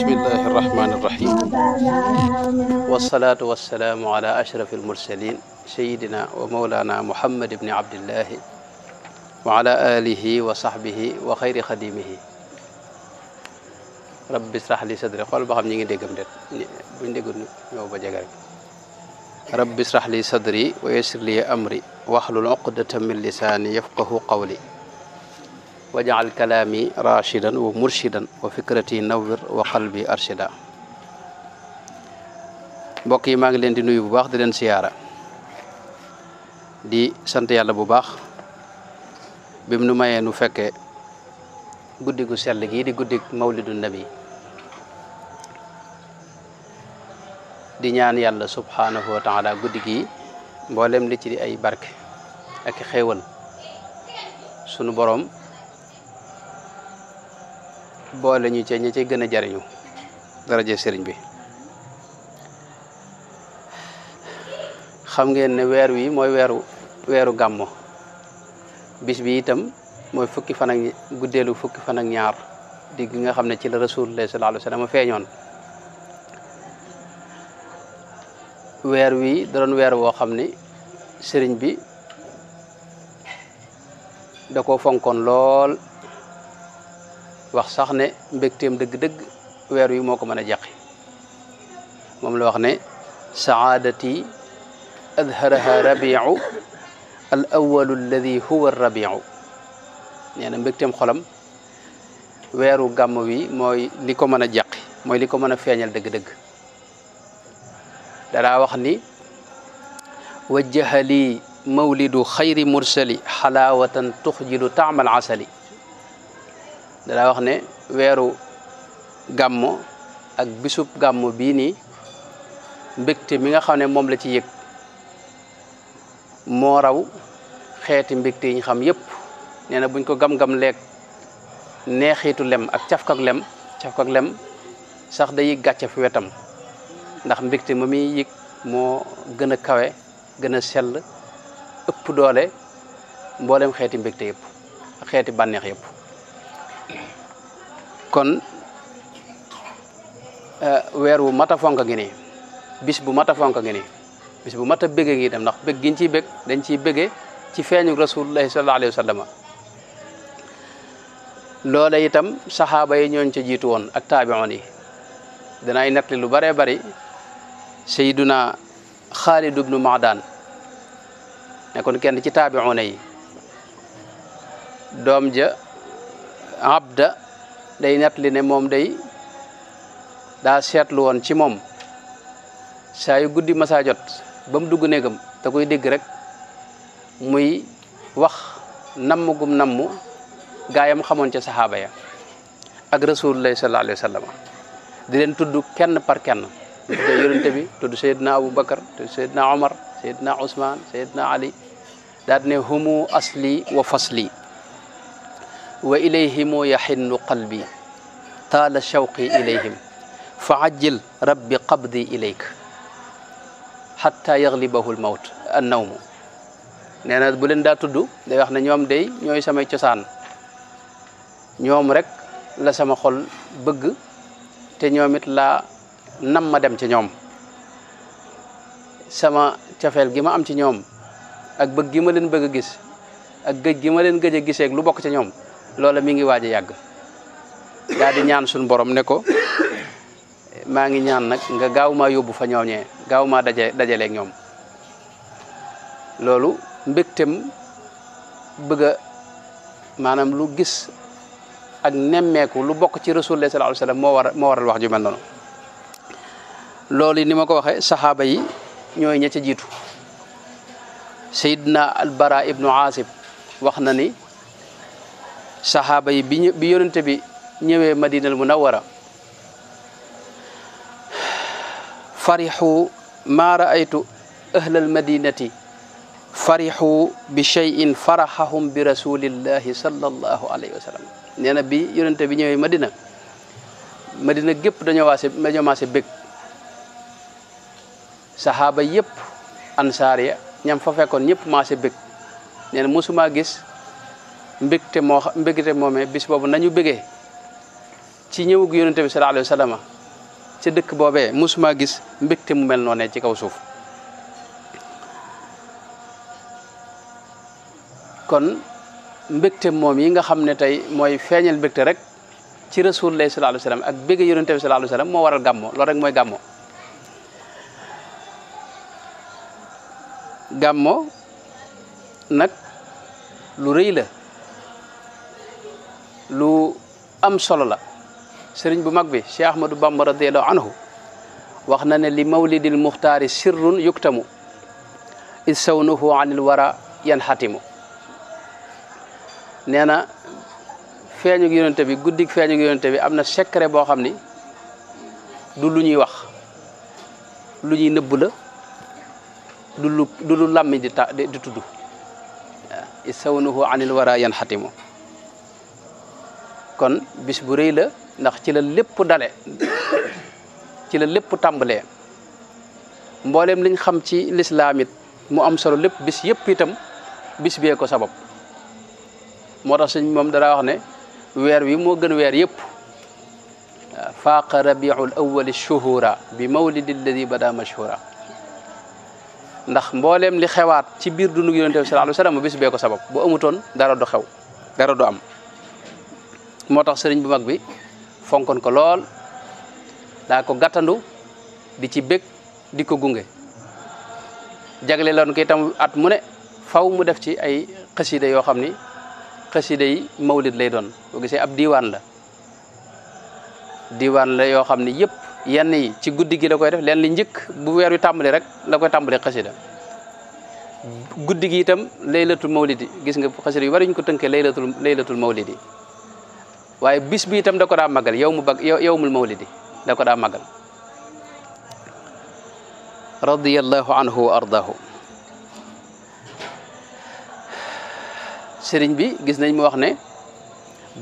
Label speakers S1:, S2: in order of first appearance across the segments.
S1: Bismillahirrahmanirrahim. Wassalatu wassalamu ala ashrafil mursalin sayyidina wa maulana Muhammad ibn Abdillah wa ala alihi wa sahbihi wa khayri khadimihi. Rabbi israh li sadri. Xool ba xam ñi ngi déggam det buñ déggul ñëw ba jege rek. Rabbi israh li sadri wa yassir li amri wahlul uqdatan min lisani yafqahu qawli waj'al kalaami rashidan wa murshidan wa fikrati nawwir wa qalbi arshida. Mbokk yi maa ngi leen di nuyu bu baax di leen siyaara di sant yàlla bu baax bim nu mayee nu fekkee guddi gu sell gii di guddi mawlidu nabi di ñaan yàlla subhanahu wa taala guddi gi mboolem li ci di ay barke ak xéewal sunu borom boole ñu ci ñi ci gën a jariñu daraje sëriñ bi. xam ngeen ne weer wi mooy weeru gàmmo bis bi itam mooy fukki fan ak guddeelu fukki fan ak ñaar di gi nga xam ne ci la rasulullah sallallahu alayhi wasallam feeñoon. weer wi da doon weer woo xam ni sëriñ bi da ko fonkoon lool wax sax ne mbégteem dëgg-dëgg weer wi moo ko mën a jàqi moom la wax ne saadati adharaha rabiu al awalu alladi huwa rabiu. nee na mbégteem xolam weeru gàmm wi mooy li ko mën a jàqi mooy li ko mën a feeñal dëgg-dëgg. daraa wax ni wajjaha li mawlidu xayri mursali xalaawatan tuxjilu taamal asali. danaa wax ne weeru gàmmo ak bisub gàmmo bii nii mbégte mi nga xam ne moom la ci yëg moo raw xeeti mbégte yi ñu xam yépp. nee na buñ ko gam-gam leeg neexiitu lem ak cafkak lem sax day gàcce fi wetam ndax mbégte ma muy yëg moo gën a kawe gën a sell ëpp doole mboolem xeeti mbégte yëpp ak xeeti bànneex yëpp. kon weer wu mat a fonk ngi nii bis bu mat a fonk ngi nii bis bu mat a bëgge ngi dem ndax bëgg giñ ciy bëgg dañ ciy bëgge ci feeñu rasulullahi sallallahu alayhi wa sallam. loola itam saxaaba yi ñooñ ca jiitu woon ak taabi'oon yi danaay nettali lu bëree bëri. sayyiduna Xaalid ibnu Maadaan nekkoon kenn ci taabi'oon yi doom ja Abda day nettali ne moom day daa seetlu woon ci moom saa yu guddi masaa jot ba mu dugg néegam da koy dégg rek muy wax namm gum namm gaayam xamoon ca saxaaba ya ak rasulullah sallallahu alayhi wa sallam di leen tudd kenn par kenn tudd yonente bi tudd Seydina Abu Bakar tudd Seydina Omar Seydina Ousmane Seydina Ali daal ne humu asli wa fasli wa ilayhimu yaxinnu qalbi taala shawqi ilayhim fa ajjil rabbi qabdi ilayk xatta yaglibahu lmawt annawmu. nee na bu leen daa tudd day wax ne ñoom day ñooy samay cosaan ñoom rek la sama xol bëgg te ñoom it laa nam ma dem ci ñoom. sama cafeel gi ma am ci ñoom ak bëgg gi ma leen bëgg a gis ak gëj gi ma leen gëj a gisee ak lu bokk ci ñoom loola mi ngi waaj a yàgg. daal di ñaan suñu borom ne ko maa ngi ñaan nag nga gaaw maa yóbbu fa ñooñee gaaw maa dajaleeg ñoom. loolu mbégtem bëgg a maanaam lu gis ak nemmeeku lu bokk ci rasulullah sallallahu alayhi wasallam moo waral wax ju mel noonu. loolu ni ma ko waxee saxaaba yi ñooy ña ca jiitu Seydina Albara ibnu Azib wax na ni saxaaba yi bi yonente bi ñëwee Madinal Munawwara farixu ma raaytu ahlal madinati farixu bi cheyin faraxahum bi rasulillahi sallallahu alayhi wa sallam nee na bi yonente bi ñëwee Madina gépp dañoo maase bég saxaaba yëpp ansaar ya ñam fa fekkoon ñëpp maase bég nee na mosuma gis mbégte moomee bis boobu nañu bégee ci ñëwug yonente bi sallallahu alayhi wa sallam ca dëkk boobee mosuma gis mbégte mu mel noonee ci kaw suuf kon mbégte moom yi nga xam ne tey mooy feeñal mbégte rek ci rasulullah sallallahu alayhi wa sallam ak bégge yonente bi sallallahu alayhi wa sallam moo waral gàmmo loolu rek mooy gàmmo nag lu rëy la lu am solo la sëriñ bu mag bi Cheikh Ahmadou Bamba radiyallahu anhu wax na ne li mawlidil muxtaari sirrun yuktamu is sawnuhu anil wara yanxatimu nee na feeñug yonente bi guddig feeñug yonente bi am na secret boo xam ni du lu ñuy wax lu ñuy nëbb la du lu làmmi di tudd waaw is sawnuhu anil wara yanxatimu kon bis bu rëy la ndax ci la lépp dale ci la lépp tàmbalee mbooleem liñ xam ci lislaam it mu am solo lépp bis yëpp itam bis bee ko sabab moo tax sëñ moom dara wax ne weer wi moo gën weer yëpp faaqa rabiul awwali shuhura bi mawlidi alladi bada mashhura ndax mbooleem li xewaat ci biir dundu yonente bi sallallahu alayhi wa sallam bis bee ko sabab bu amutoon dara du xew dara du am moo tax sëriñ bu mag bi fonkoon ko lool daa ko gàttandu di ci bég di ko gunge jagle loon ko itam at mu ne faw mu def ci ay xasida yoo xam ni xasida yi mawlid lay doon boo gisee ab diiwaan la yoo xam ni yëpp yenn yi ci guddi gi la koy def leen li njëkk bu weer wi tàmbali rek la koy tàmbali xasida guddi gi itam laylatul mawlidi gis nga xasida yu bari ñu ko tënkee laylatul mawlidi waaye bis bi itam da ko daa màggal yawmul mawlidi da ko daa màggal radiyallahu anhu wa ardahu sëriñ bi gis nañ mu wax ne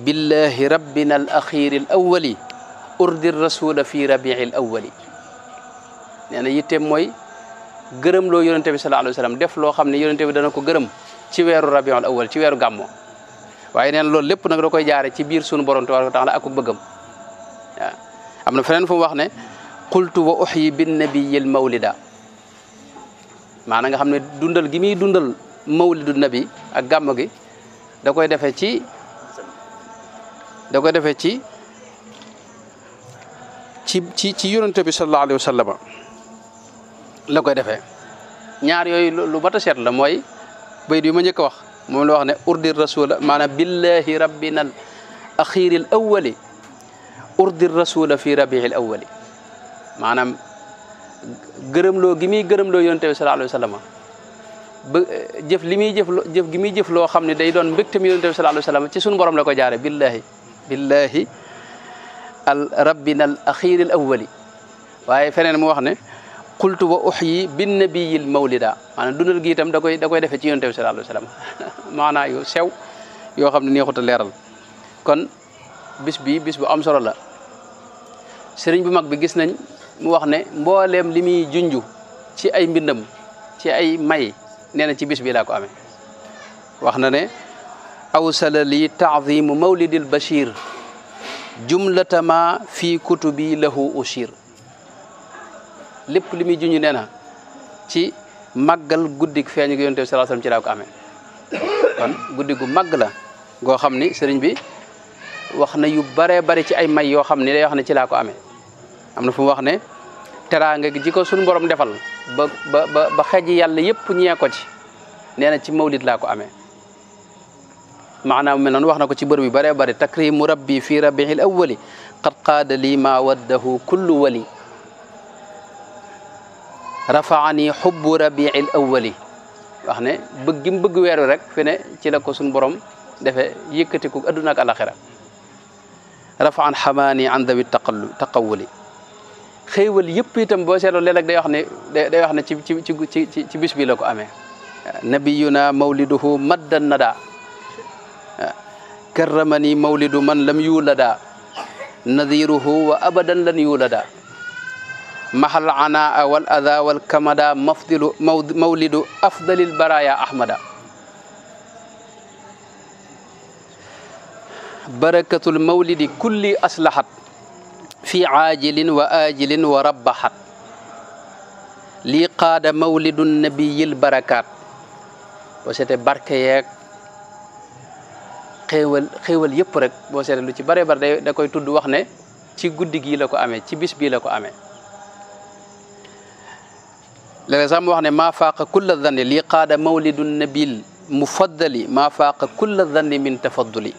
S1: billahi rabbina al axiri al awwali urdi rasula fi rabiil awwali nee na yitteem mooy gërëm loo yonente bi sallallahu alayhi wa sallam def loo xam ne yonente bi dana ko gërëm ci weeru rabiul awwal ci weeru gàmmo waaye neen loolu lépp nag da koy jaare ci biir sunu borom tabaraka wa taala ak bëggam waaw am na feneen fu mu wax ne qultu wa uhyi bin nabiyil mawlida maanaam nga xam ne dundal gi muy dundal mawlidu nabi ak gàmmo gi da koy defee ci yonente bi sallallahu alayhi wa sallam la koy defee ñaar yooyu lu mat a seet la mooy bayit yu ma njëkk a wax moom la wax ne urdi rasula maanaam billahi rabbina al axiri al awwali urdi rasula fi rabiil awwali maanaam gërëmloo gi muy gërëmloo yonente bi sallallahu alayhi wa sallam ba jëf li muy jëf gi muy jëf loo xam ne day doon mbégtam yonente bi sallallahu alayhi wa sallam ci sunu borom la ko jaare billahi al rabbina al axiri al awwali waaye feneen mu wax ne qultu wa uhyi bin nabiyil mawlida maanaam dundal gi itam da koy defee ci yonente bi sallallahu alayhi wa sallam maanaa yu sew yoo xam ne neexut a leeral kon bis bu am solo la sëriñ bu mag bi gis nañ mu wax ne mbooleem li muy junju ci ay mbindam ci ay may nee na ci bis bi laa ko amee wax na ne awsala li ta'zimu mawlidil bashir jumlatama fi kutubi lahu ushir lépp li muy junj nee na ci màggal guddig feeñu gi yonent bi sallallahu alayhi wasallam ci laa ko amee kon guddi gu màgg la goo xam ni sëriñ bi wax na yu baree bari ci ay may yoo xam ni day wax ne ci laa ko amee am na fu mu wax ne teraanga gi ji ko suñu borom defal ba xeji yàlla yëpp ñee ko ci nee na ci mawlid laa ko amee maanaam mel noonu wax na ko ci bërëb yu baree bari takrimu rabbi fi rabiil awwali qad qaada lii ma waddahu kullu wali rafaani xubbu rabiil awwali wax ne bëgg gi mu bëgg weer wi rek fi ne ci la ko suñ borom defe yëkkatiku adduna ak alaxira rafaan xamaani an dawi taqawuli xéewal yëpp itam boo seetloo léeg-léeg day wax ne ci bis bi la ko amee nabiyuna mawliduhu maddan nada karramani mawlidu man lam yulada nadiruhu wa abadan lan yulada mahal anaa wal ada wal kamada mawlidu afdalil baraya ahmada barakatul mawlidi kulli aslahat fi aajilin wa aajilin wa rabbahat lii qaada mawlidu nabiyil barakaat boo seetee barke yeeg xéewal yëpp rek boo seetee lu ci bare bare da koy tudd wax ne ci guddi gii la ko amee ci bis bii la ko amee léeg-léeg sax mu wax ne maa faaqa kulla danni lii qaada mawlidu nabil mufaddali maa faaqa kulla danni min tafadduli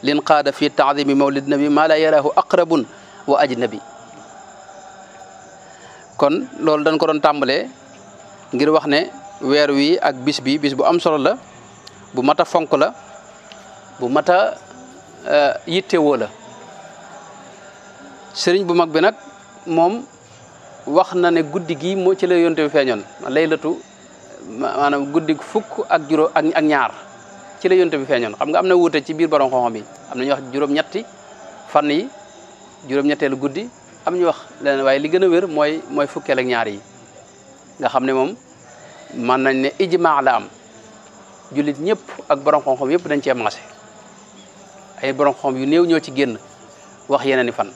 S1: lin qaada fi taadimi mawlid nabi maa la yaraahu aqrabun wa ajnabi kon loolu dañ ko doon tàmbalee ngir wax ne weer wi ak bis bu am solo la bu mat a fonk la bu mat a yittewoo la sëriñ bu mag bi nag moom wax na ne guddi gi moo ci la yonte bi feeñoon laylatu maanaam guddi fukk ak juróom ak ñaar ci la yonte bi feeñoon xam nga am na wuute ci biir borom xam-xam yi am na ñu wax juróom-ñetti fan yi juróom-ñetteelu guddi am ñu wax leneen waaye li gën a wér mooy fukkeel ak ñaar yi nga xam ne moom mën nañ ne ijmaa la am jullit ñëpp ak borom xam-xam yëpp dañ cee maase ay borom xam yu néew ñoo ci génn wax yeneen i fan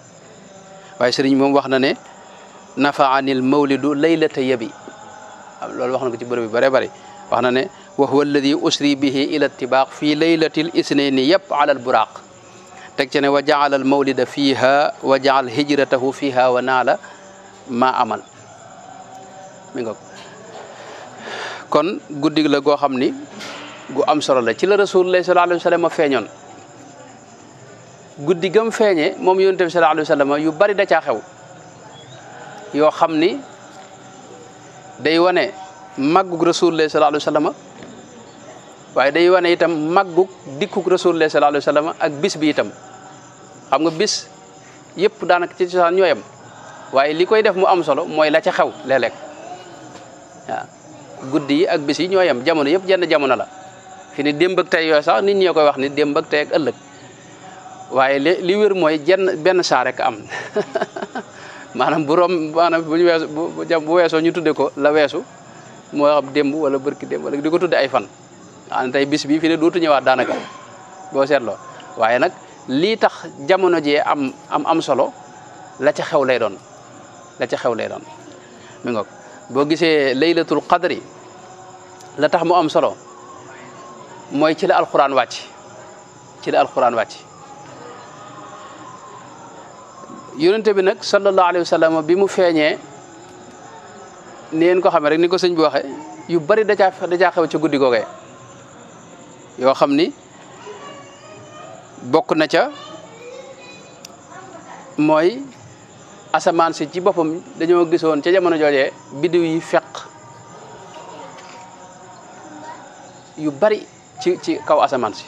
S1: waaye sëriñ moom wax na ne nafaanil mawlidu laylata yabi loolu wax na ko ci bërëb bi bare bari wax na ne wa huwa alladi usri bihi ila tibaq fi laylatil isnayni yab ala al buraq teg ci ne wa jaala al mawlida fiha wa jaal hijratahu fiha wa naala ma amal mi nga kon guddig la goo xam ni gu am solo la ci la rasulullah sallallahu alayhi wa sallam feeñoon guddi gam feeñee moom yonent bi sallallahu alayhi wa sallam yu bari da caa xew yoo xam ni day wane màggug rasulullah sallallahu alayhi wa sallam waaye day wane itam màggug dikkug rasulullah sallallahu alayhi wa sallam ak bis bi itam xam nga bis yëpp daanaka ci cosaan ñooyam waaye li koy def mu am solo mooy la ca xew léeg-léeg waaw guddi yi ak bis yi ñooyam jamono yëpp jenn jamono la fi ni démb ak tey yooyu sax nit ñi koy wax ni démb ak tey ak ëllëg waaye li wér mooy benn saa rek am maanaam bu ñu weesu bu weesoo ñu tudde ko la weesu moo xam démb wala bërki démb wala di ko tudde ay fan an tey bis bi fi ne dootu ñëwaat daanaka boo seetloo waaye nag lii tax jamono jee am solo la ca xew lay doon mi ngoog boo gisee laylatul qadri la tax mu am solo mooy ci la alquran wàcc yonente bi nag sallallahu alayhi wa sallam bi mu feeñee ni ngeen ko xamee rek ni ko sëñ bi waxe yu bari da caa xew ci guddi googee yoo xam ni bokk na ca mooy asamaan si ci boppam dañoo gisoon ca jamono joojee biddiw yi feq yu bari ci kaw asamaan si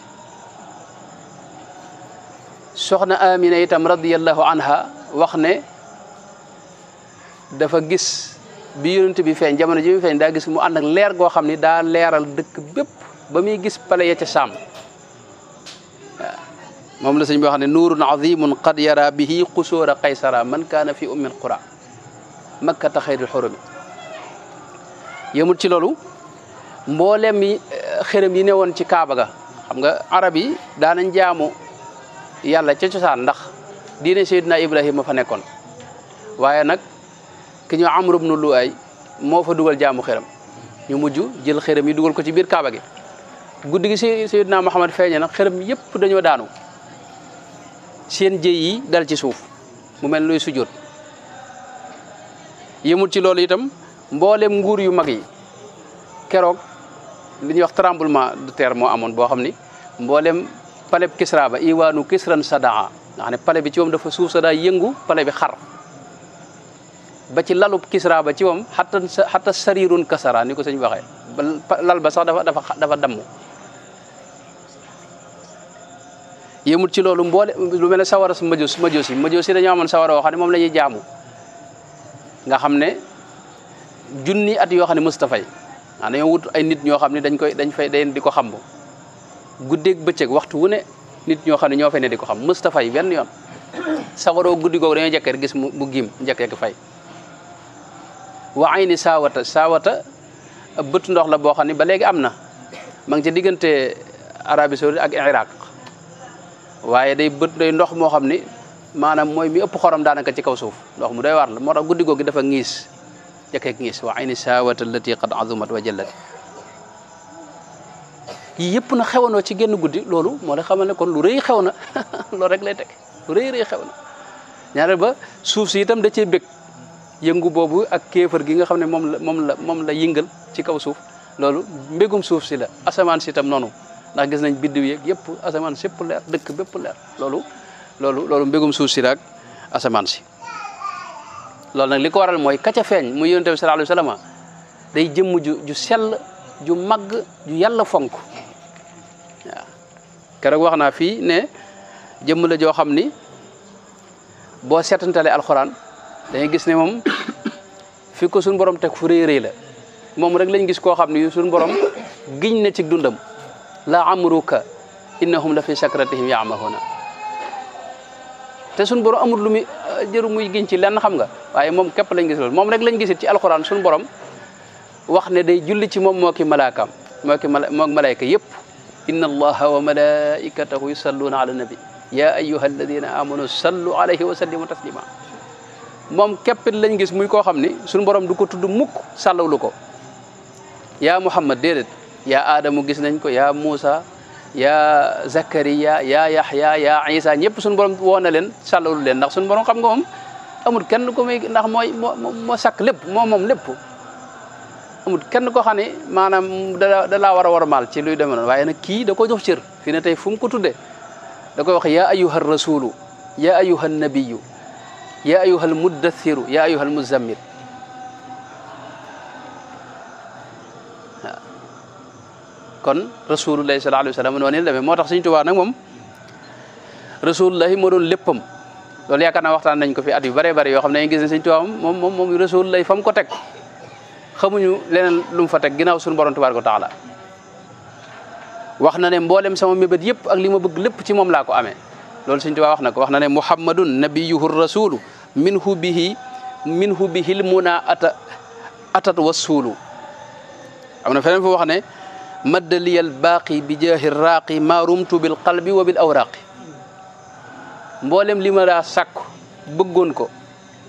S1: soxna Amina itam radiyallahu anha wax ne dafa gis bi yonent bi feeñ jamono ji mu feeñ daa gis mu ànd ak leer goo xam ni daa leeral dëkk bépp ba muy gis pale ya ca Saam moom la sëñ bi wax ne nuurun azimun qad yara bihi qusuura qaysara man kaana fi ummil qura makkata xayril xurumi yemul ci loolu mboolem yi xërëm yi newoon ci Kaaba ga xam nga arab yi daanañ jaamu yàlla ca cosaan ndax diine Seydina Ibrahima fa nekkoon waaye nag ki ñu Amr ibn Luay moo fa dugal jaamu xërëm ñu mujj jël xërëm yi dugal ko ci biir Kaaba gi guddi gi Seydina Muhammad feeñe nag xërëm yëpp dañoo daanu seen jëy yi dal ci suuf mu mel luy sujjóot yemul ci loolu itam mboolem nguur yu mag yi keroog li ñuy wax tremblement de terre moo amoon boo xam ni mboolem palais Kisra ba iwaanu kisran sadaa nga xam ne palais bi ci moom dafa suuf sa daa yëngu palais bi xar ba ci lalub Kisra ba ci moom xatta sarirun kasara ni ko sëñ waxee ba lal ba sax dafa damm yëmut ci loolu mboole lu mel ne sawara su majusi dañoo amoon sawara woo xam ne moom la ñuy jaamu nga xam ne junni at yoo xam ne Mustapha dañoo wut ay nit ñoo xam ne dañ fay di ko xam guddeeg bëccëg waxtu wu ne nit ñoo xam ne ñoo fay ne di ko xam Mustapha yi benn yoon sawaroo guddi googu dañoo jekkee gis mu giim jekkee fay wa ayni saawata bët ndox la boo xam ne ba léegi am na ma ngi ci diggante Arabie Saoudite ak Iraq waaye day ndox moo xam ni maanaam mooy mi ëpp xorom daanaka ci kaw suuf ndox mu doy waar la moo tax guddi googu dafa ngiis jekkee ngiis wa ayni saawata allati qad azumat wa jallat yii yëpp na xewanoo ci génn guddi loolu moo lay xamal ne kon lu rëy xew na loolu rek lay teg lu rëy xew na ñaareel ba suuf si itam da cee bëgg yëngu boobu ak kéefër gi nga xam ne moom la yëngal ci kaw suuf loolu mbégum suuf si la asamaan si itam noonu ndax gis nañ biddiw yeeg yëpp asamaan sépp leer dëkk bépp leer loolu mbégum suuf si la ak asamaan si loolu nag li ko waral mooy kaca feeñ muy yonent bi sallallahu alayhi wasallam day jëmm ju sell ju màgg ju yàlla fonk waaw keroog wax naa fii ne jëmm la joo xam ni boo seetantalee alxuraan dañuy gis ne moom fi ko suñu borom teg fu rëy la moom rek lañ gis koo xam ni suñu borom giñ na ci dundam la amruka innahum la fi sakratihim yaamahuna te suñu borom amul lu muy jëru muy giñ ci lenn xam nga waaye moom képp lañ gis loolu moom rek lañ gisit ci alxuraan suñu borom wax ne day julli ci moom moo ki malaakaam moo malayka yëpp inna allaha wa malaikatahu yusalluna ala nabi ya ayyuha alladina amanu sallu alayhi wa sallimu taslima moom képpit lañ gis muy koo xam ni suñu borom du ko tudd mukk sàllawlu ko yaa Muhammad déedéet yaa Aadamu gis nañ ko yaa Muusa yaa Zakariya yaa Yaxya yaa Isa ñëpp suñu borom woo na leen sàllawlu leen ndax suñu borom xam nga moom amul kenn ko muy ndax moo sakk lépp moom lépp amul kenn ko xam ne maanaam da laa war a maal ci luy demee noonu waaye nag kii da ko jox cër fi ne tey fu mu ko tuddee da koy wax yaa ayyuha rasulu yaa ayyuha nabiyu yaa ayyuhal muddathiru yaa ayyuhal muzammil waaw kon rasulullahi sallallahu alayhi wa sallam noonu la demee moo tax Sëñ Tuubaa nag moom rasulullahi moo doon léppam loolu yaakaar naa waxtaan nañ ko fi at yu bëree bëri yoo xam ne dañuy gis ne Sëñ Tuubaa moom rasulullahi fa mu ko teg xamuñu leneen lu mu fa teg ginnaaw suñu borom tabaaraka wa taala wax na ne mboolem sama mébét yëpp ak li ma bëgg lépp ci moom laa ko amee loolu Sëñ Tuubaa wax na ko wax na ne muhammadun nabiyuhu rasulu minhu bihil muna atat wasulu am na feneen fu wax ne maddaliyal baaqi bi jaahi raaqi ma rumtu bil qalbi wa bil awraqi mboolem li ma daa sàkku bëggoon ko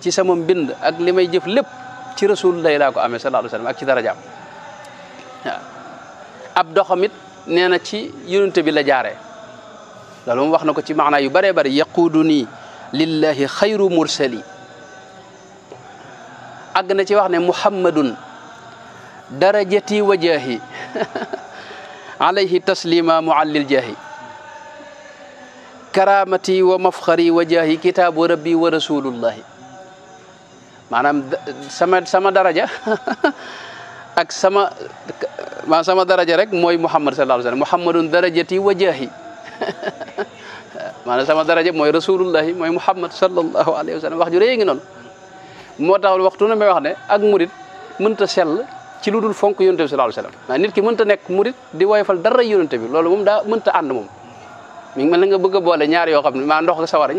S1: ci sama mbind ak li may jëf lépp ci rasulullah laa ko amee sallallahu alayhi wa sallam ak ci darajaam waaw ab doxamit nee na ci yonente bi la jaaree loolu moom wax na ko ci maanaa yu bëree bëri yaquudu nii lillahi xayru mursali àgg na ci wax ne muhammadun darajati wa jaahi alayhi taslima muallil jaahi karamati wa mafxari wa jaahi kitaabu rabbi wa rasulullahi maanaam sama daraja ak sama daraja rek mooy Muhammad sallallahu alayhi wa sallam Muhammadun darajati wa jaahi maanaam sama daraja mooy rasulullahi mooy Muhammad sallallahu alayhi wa sallam wax ju rëy ngi noonu moo tax waxtu na may wax ne ak murit mënta sell ci lu dul fonk yonente bi sallallahu alayhi wa sallam nit ki mënta nekk murit di woyofal dara yonente bi loolu moom daa mënta ànd moom mi ngi mel na nga bëgg a boole ñaar yoo xam ne maa ndox ak sawara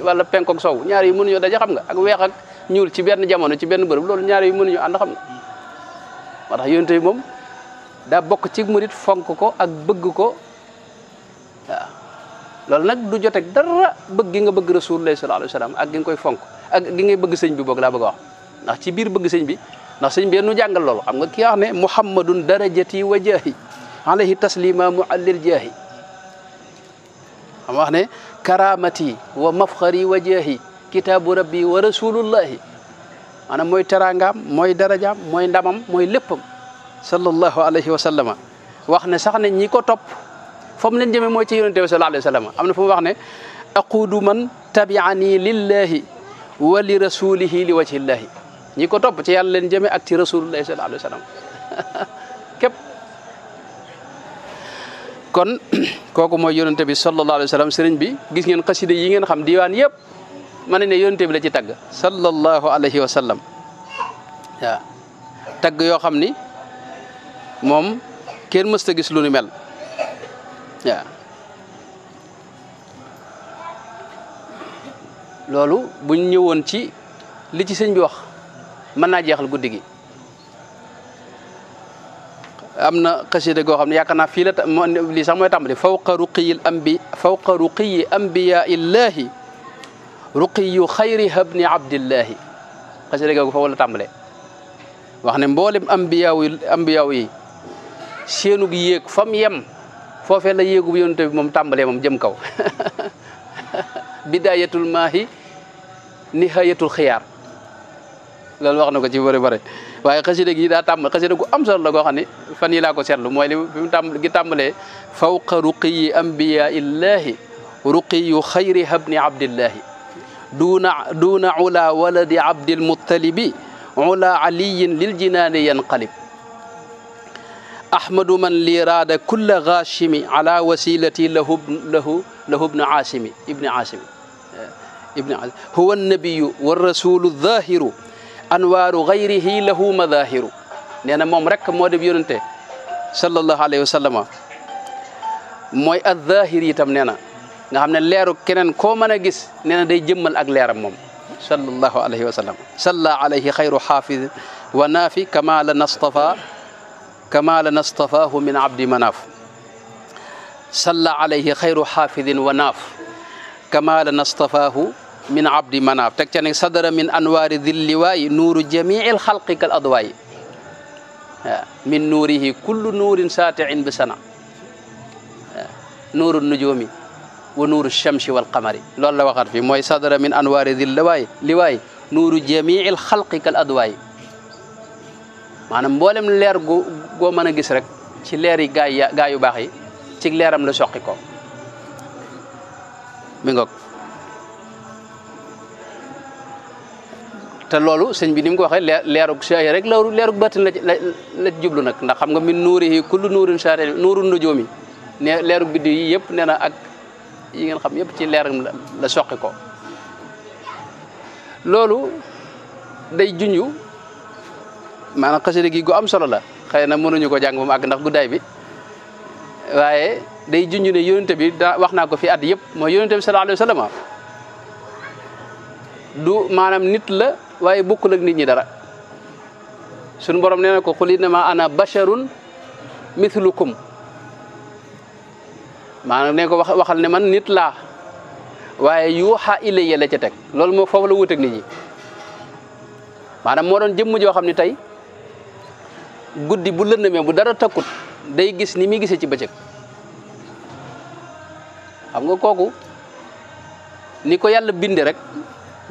S1: wala penk ak sow ñaar yi mënuñoo daje xam nga ak weex ak ñuul ci benn jamono ci benn bërëb loolu ñaar yi mënuñu ànd xam nga moo tax yonente bi moom daa bokk ci murit fonk ko ak bëgg ko waaw loolu nag du joteeg dara bëgg gi nga bëgg rasulullah sallallahu alayhi wa sallam ak gi nga koy fonk ak gi ngay bëgg sëñ bi boog laa bëgg a wax ndax ci biir bëgg sëñ bi ndax sëñ bi nu jàngal loolu xam nga ki wax ne muhammadun darajati wa jaahi alayhi taslima muallil jaahi xam wax ne karamati wa mafxari wa jaahi kitaabu rabbi wa rasulullahi maanaam mooy teraangaam mooy darajaam mooy ndamam mooy léppam sallallahu alayhi wa sallama wax ne sax ne ñi ko topp fa mu leen jëmee mooy ci yonente bi sallallahu alayhi wa sallam am na fu mu wax ne aqudu man tabi'ani lillahi wa li rasulihi li wajhillahi ñi ko topp ci yàlla leen jëme ak ci rasulullahi sallallahu alayhi wa sallam képp kon kooku mooy yonente bi sallallahu alayhi wa sallam sëriñ bi gis ngeen xasida yi ngeen xam diwaan yëpp mën nañ ne yonente bi la ci tagg sallallahu alayhi wa sallam waaw tagg yoo xam ni moom kenn mësta gis lu ni mel waaw loolu buñ ñëwoon ci li ci sëñ bi wax mën naa jeexal guddi gi am na xasida goo xam ne yaakaar naa fii la lii sax mooy tàmbali fawqa ruqiyi ambiya illahi ruqiyu xayri habni abdillahi xasida googu foofu la tàmbale wax ne mboolem ambiyaaw yi seenug yéeg fam yem foofee la yéegu yonente bi moom tàmbalee moom jëm kaw bidayatul maahi nihayatul xiyaar loolu wax na ko ci bëri waaye xasida gi daa tàmbal xasida gu am solo la goo xam ne fan yi laa ko seetlu mooy li bi mu tàmbalee fawqa ruqiyi ambiya illahi ruqiyu xayri habni abdillahi duuna ula waladi abdilmuttalibi ula aliyin lil jinaani yanqalib ahmadu man li raada kulla gaashimi ala wasilati lahu ibnu aasimi huwa annabiyu warrasulu dhahiru anwaaru gayrihi lahu madahiru nee na moom rek moo def yonente sallallahu alayhi wa sallama mooy azzahir itam nee na nga xam ne leeru keneen koo mën a gis nee na day jëmmal ak leeram moom sallallahu alayhi wa sallam salla alayhi xayru xaafid wa naafi kamala nastafahu min abdi manaaf salla alayhi xayru xaafidin wa naaf kamala nastafahu min abdi manaaf teg ca ne sadara min anwaari dilliwaayi nuuru jamiil xalqi kal adwaayi min nuurihi kullu nuurin saatiin bi sana nuuru nujoomi wa nuuru shamsi wal qamari loolu la waxaat fi mooy sadara min anwaari dilliwaayi nuuru jamiil xalqi kal adwaayi maanaam mboolem leer goo mën a gis rek ci leer yi gaa yu baax yi ci leeram la soqi ko mi ngoog te loolu sëñ bi ni mu ko waxee leerug saahir rek leerug baatin la jublu nag ndax xam nga min nuurihi kullu nuurin saati nuurun nujoomi ne leerug biddi yi yëpp nee na ak yi ngeen xam yëpp ci leeram la soqi ko loolu day junju maanaam xasida gi gu am solo la xëy na mënuñu ko jàng ba mu àgg ndax guddaay bi waaye day junju ne yonente bi wax naa ko fi at yëpp mooy yonente bi sallallahu alayhi wa sallam du maanaam nit la waaye bokkul ak nit ñi dara suñu borom nee na ko qul innama ana basharun mithlukum maanaam ne ko waxal ne man nit laa waaye yuuxa ilayya la ca teg loolu moo foofu la wuuteeg nit ñi maanaam moo doon jëmm joo xam ne tey guddi bu lëndëmee bu dara takkut day gis ni muy gisee ci bëccëg xam nga kooku ni ko yàlla binde rek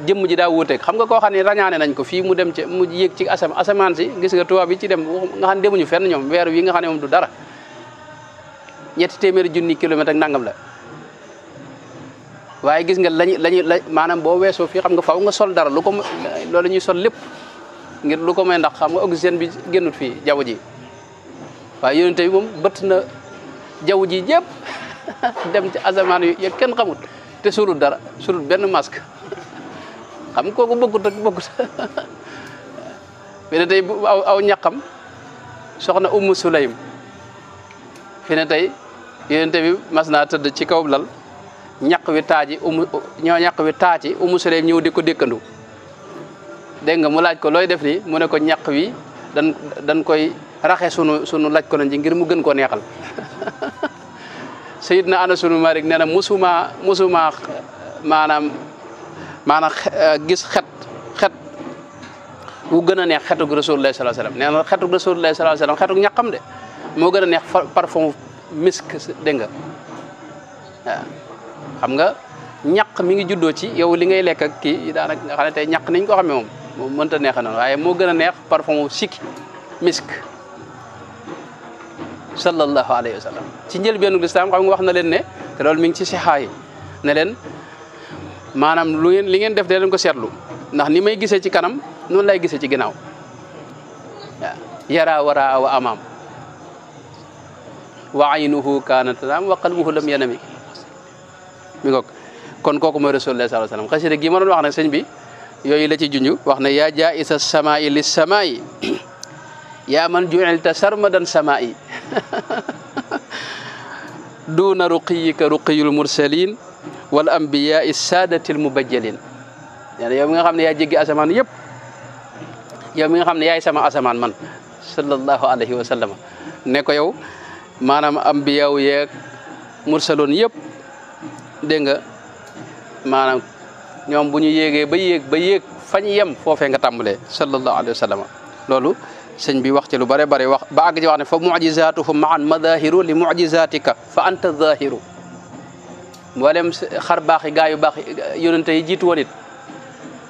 S1: jëmm ji daa wuuteeg xam nga koo xam ne rañaane nañ ko fii mu dem ci mu yéeg ci asamaan si gis nga tubaab yi ci dem nga xam ne demuñu fenn ñoom weer wi nga xam ne moom du dara 300 junni kilomètre ak nangam la waaye gis nga la maanaam boo weesoo fii xam nga faaw nga sol dara lu ko loolu ñuy sol lépp ngir lu ko may ndax xam nga oxygène bi génnut fii jaww ji waaye yonente bi moom bëtt na jaww ji yëpp dem ci asamaan yu kenn xamut te sulut dara sulut benn masque xam nga kooku bokkut fi ne tey aw ñaqam soxna Ummu Sulaym fi ne tey yonente bi mas naa tëdd ci kaw lal ñaq wi taaji ñaq wi taaci Ummu Sulaym ñëw di ko dékkandu dégg nga mu laaj ko looy def nii mu ne ko ñaq wi dañ koy raxe sunu laaj ko nañ ci ngir mu gën koo neexal Sayyidna Anas ibn Malik nee na musuma maanaam gis xet wu gën a neex xetug Rasulullah sallallahu alayhi wasallam nee na xetug Rasulullah sallallahu alayhi wasallam xetug ñaqam de moo gën a neex parfum misk dégg nga waaw xam nga ñaq mi ngi juddoo ci yow li ngay lekk ak kii daanaka nga xam ne tey ñaq niñ ko xamee moom mënta neex noonu waaye moo gën a neex parfum sikki misk sallallahu alayhi wa sallam ci njëlbeenu lislaam xam nga wax na leen ne te loolu mi ngi ci sixaa yi ne leen maanaam li ngeen def de leen ko seetlu ndax ni may gisee ci kanam noonu lay gisee ci ginnaaw waaw yara wara wa amam wa aynuhu kaanat tanaam wa qalbuhu lam yanami mi ngoog kon kooku mooy rasulullah sallallahu alayhi wasallam xasida gi ma doon wax nag sëñ bi yooyu la ci junj wax ne yaa jaa'isa samaa'i lis samaa'i yaa man ju'ilta sarmadan samaa'i duuna ruqiyika ruqiyul mursalin wal anbiya'i saadatil mubajjalin yow mi nga xam ne yaa jéggi asamaan yëpp yow mi nga xam ne yaay sama asamaan man sallallahu alayhi wa sallam ne ko yow maanaam ambiyaaw yeeg mursaloon yëpp dégg nga maanaam ñoom bu ñu yéegee ba yéeg fañ yem foofee nga tàmbalee sallallahu alayhi wa sallam loolu sëñ bi wax ci lu bare bare wax ba àgg ci wax ne fa mu'jizatuhum ma'an madahiru li mu'jizatika fa anta zahiru mboolem xar baax yi gaa yu baax yonente yi jiitu woon it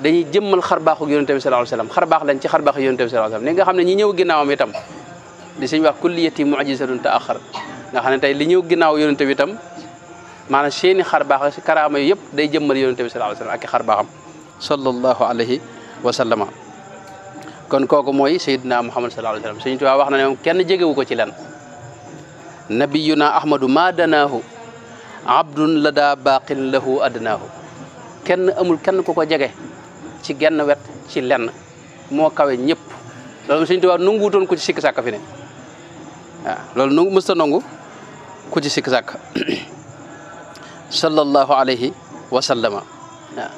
S1: dañuy jëmmal xar baaxu yonente bi sallallahu alayhi wasallam xar baax lañ ci xar baaxu yonente bi sallallahu alayhi wasallam li nga xam ne ñi ñëw ginnaawam itam di sëñ wax kulliyati mu'jizatun ta'akhkhar nga xam ne tey li ñëw ginnaaw yonente bi itam maanaam seeni xar baax si karaama yu yëpp day jëmmal yonente bi sallallahu alayhi wasallam ak i xar baaxam sallallahu alayhi wa sallama kon kooku mooy Seydina Muhammad sallallahu alayhi wasallam Sëñ Tuubaa wax na ne moom kenn jegewu ko ci len nabiyuna ahmadu ma danaahu abdun lada baqin lahu adnaahu kenn amul kenn ku ko jege ci genn wet ci lenn moo kawe ñëpp loolu Sëñ Tuubaa nanguutoon ku ci sikk sàkk fi ne waaw loolu nu mësta nangu ku ci sikk sàkk sallallahu alayhi wa sallama waaw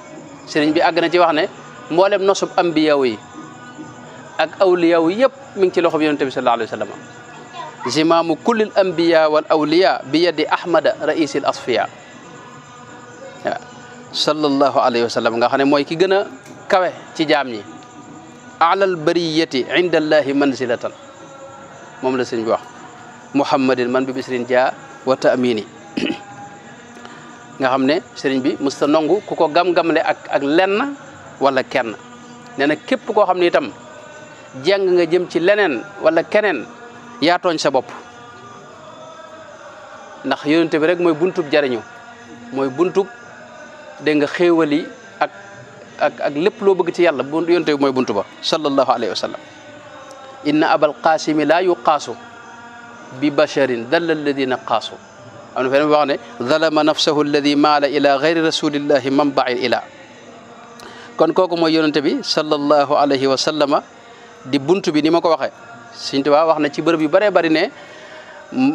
S1: sëriñ bi àgg na ci wax ne mboolem nosub ambiyaw yi ak awliyaw yëpp mi ngi ci loxob yonente bi sallallahu alayhi wa sallam zimaamu kullil anbiya wal awliya bi yadi ahmada raisil asfiya waaw sallallahu alayhi wa sallam nga xam ne mooy ki gën a kawe ci jaam ñi alal bariyati inda allahi manzilatan moom la sëñ bi wax muhammadin man bi bisrin dia wa taamini nga xam ne sëriñ bi musta nongu ku ko gam-gamle ak lenn wala kenn nee na képp koo xam ne itam jàng nga jëm ci leneen wala keneen yaa tooñ sa bopp ndax yonente bi rek mooy buntub jariñu mooy buntub dégg nga xéewali ak lépp loo bëgg ci yàlla bu yonente bi mooy buntu ba sallallahu alayhi wa sallam inna abal qaasimi laa yuqaasu bi basharin dalla alladina qaasu am na feneen wax ne zalama nafsahu alladi maala ila gayri rasulillahi manbail ila kon kooku mooy yonente bi sallallahu alayhi wa sallama di buntu bi ni ma ko waxee Sëñ Tuubaa wax na ci bërëb yu bëree bëri ne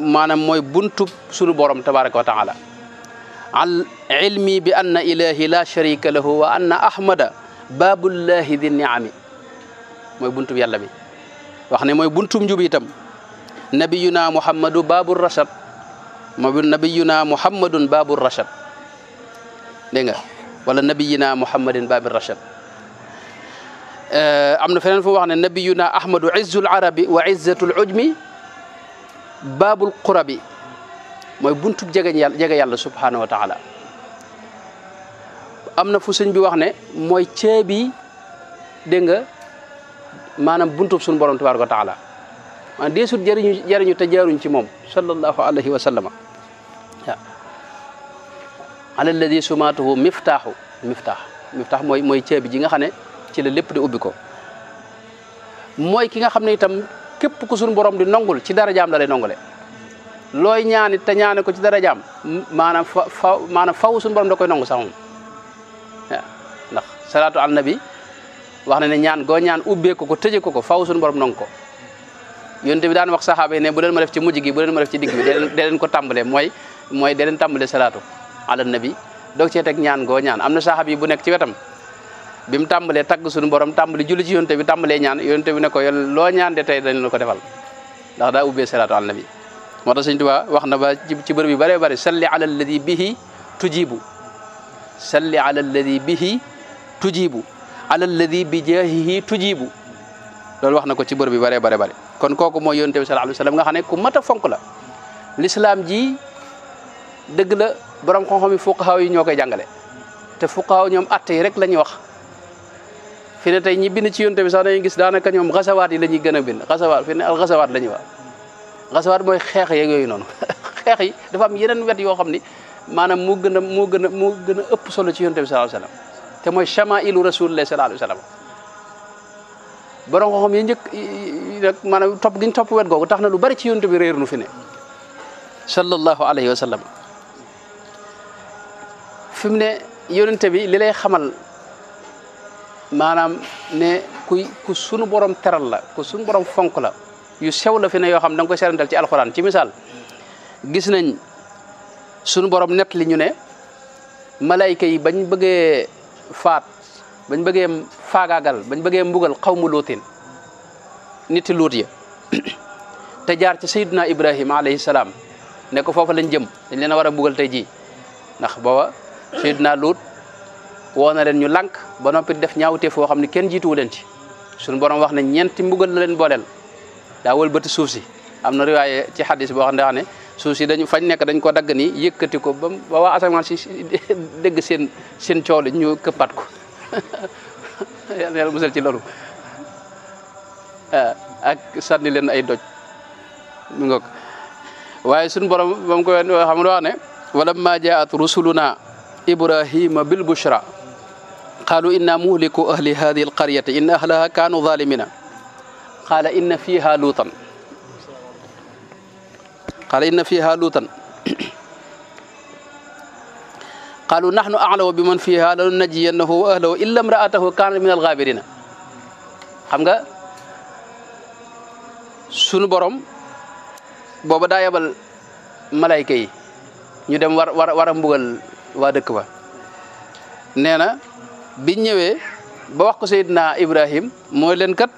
S1: maanaam mooy buntu sunu borom tabaraka wa taala al ilmi bi anna ilahi la sharika lahu wa anna ahmada babullahi di niami mooy buntu bi yàlla bi wax ne mooy buntum njub itam nabiyuna muhammadu babur rashad mooy nabiyuna muhammadun babur rashad dégg nga wala nabiyina muhammadin babur rashad am na feneen fu wax ne nabiyuna ahmadu izzul arabi wa izzatul ujmi babul qurabi mooy buntu jege yàlla subhanahu wa taala am na fu sëñ bi wax ne mooy ceebi dégg nga maanaam buntub suñu borom tabaraka wa taala maanaam deesut jariñu te jaaruñ ci moom sallallahu alayhi wa sallama waaw ala alladi sumatuhu miftaax mooy ceebi ji nga xam ne ci la lépp di ubbi ko mooy ki nga xam ne itam képp ku suñu borom di nongul ci darajaam la lay nongule looy ñaanit te ñaane ko ci darajaam maanaam faw suñu borom da koy nongu sax moom waaw ndax salaatu al nabi wax na ne ñaan goo ñaan ubbee ko tëje ko faw suñu borom nong ko yonte bi daan wax saxaaba yi ne bu leen ma def ci mujj gi bu leen ma def ci digg bi de leen ko tàmbalee mooy de leen tàmbalee salaatu ala nabi doog cee teg ñaan goo ñaan am na saxaaba yi bu nekk ci wetam bi mu tàmbalee tagg suñu borom tàmbali julli ci yonte bi tàmbalee ñaan yonte bi ne ko loo ñaan de tey dañ la ko defal ndax daa ubbee salaatu ala nabi moo tax Sëñ Tuubaa wax na ba ci bërëb yu bëree bëri salli ala alladi bihi tujibu salli ala alladi bihi tujibu ala alladi bi jaahihi tujibu loolu wax na ko ci bërëb yu bëree bëri kon kooku mooy yonte bi sallallahu alayhi wasallam nga xam ne ku mat a fonk la l'islam ji dëgg la borom xam-xam yi fuqahaa yi ñoo koy jàngale te fuqahaa ñoom atte yi rek la ñuy wax fi ne tey ñi bind ci yonte bi sax dañuy gis daanaka ñoom xasawaat yi la ñuy gën a bind xasawaat fi ne al xasawaat la ñuy wax xasawaat mooy xeex yeeg yooyu noonu xeex yi dafa am yeneen wet yoo xam ni maanaam moo gën a ëpp solo ci yonte bi sallallahu alayhi wasallam te mooy chamailu rasulullah sallallahu alayhi wasallam borom xam-xam yi njëkk nag maanaam topp gi ñu topp wet googu tax na lu bari ci yonent bi réer nu fi ne sallallahu alayhi wa sallam fi mu ne yonent bi li lay xamal maanaam ne ku sunu borom teral la ku sunu borom fonk la yu sew la fi ne yoo xam da nga koy seerantal ci alxuraan ci misaal gis nañ sunu borom nett li ñu ne malayka yi bañ bëggee faat bañ bëggee faagaagal bañ bëggee mbugal xawmu luutin niti luut ya te jaar ci sayyidina Ibrahima alayhi salaam ne ko foofa lañ jëm dañ leen a war a mbugal tey jii ndax booba sayyidina luut woo na leen ñu lànk ba noppi def ñaawteef foo xam ne kenn jiituwu leen ci suñu borom wax ne ñeenti mbugal la leen booleel daa wëlbati suuf si am na riwaaye ci xadis boo xam ne suuf si dañu fañ nekk dañ ko dagg nii yëkkati ko ba waa asamaan si dégg seen coow li ñu këppaat ko yàlla musal ci loolu ak sànni leen ay doj mu ngoog waaye suñu borom ba mu ko xam nga wax ne walamma jaat rusuluna ibrahima bil bushra qalu inna muhliku ahli hadhihi al qaryati inna ahlaha kanu zalimina qala inna fiha lutan qalu nahnu a'lamu biman fiha lanunajjiyannahu wa ahlahu illa imra'atahu kanat min al ghabirina xam nga sunu borom booba daa yabal malayka yi ñu dem war a mbugal waa dëkk ba nee na biñ ñëwee ba wax ko Seydina Ibrahim mooy leen kat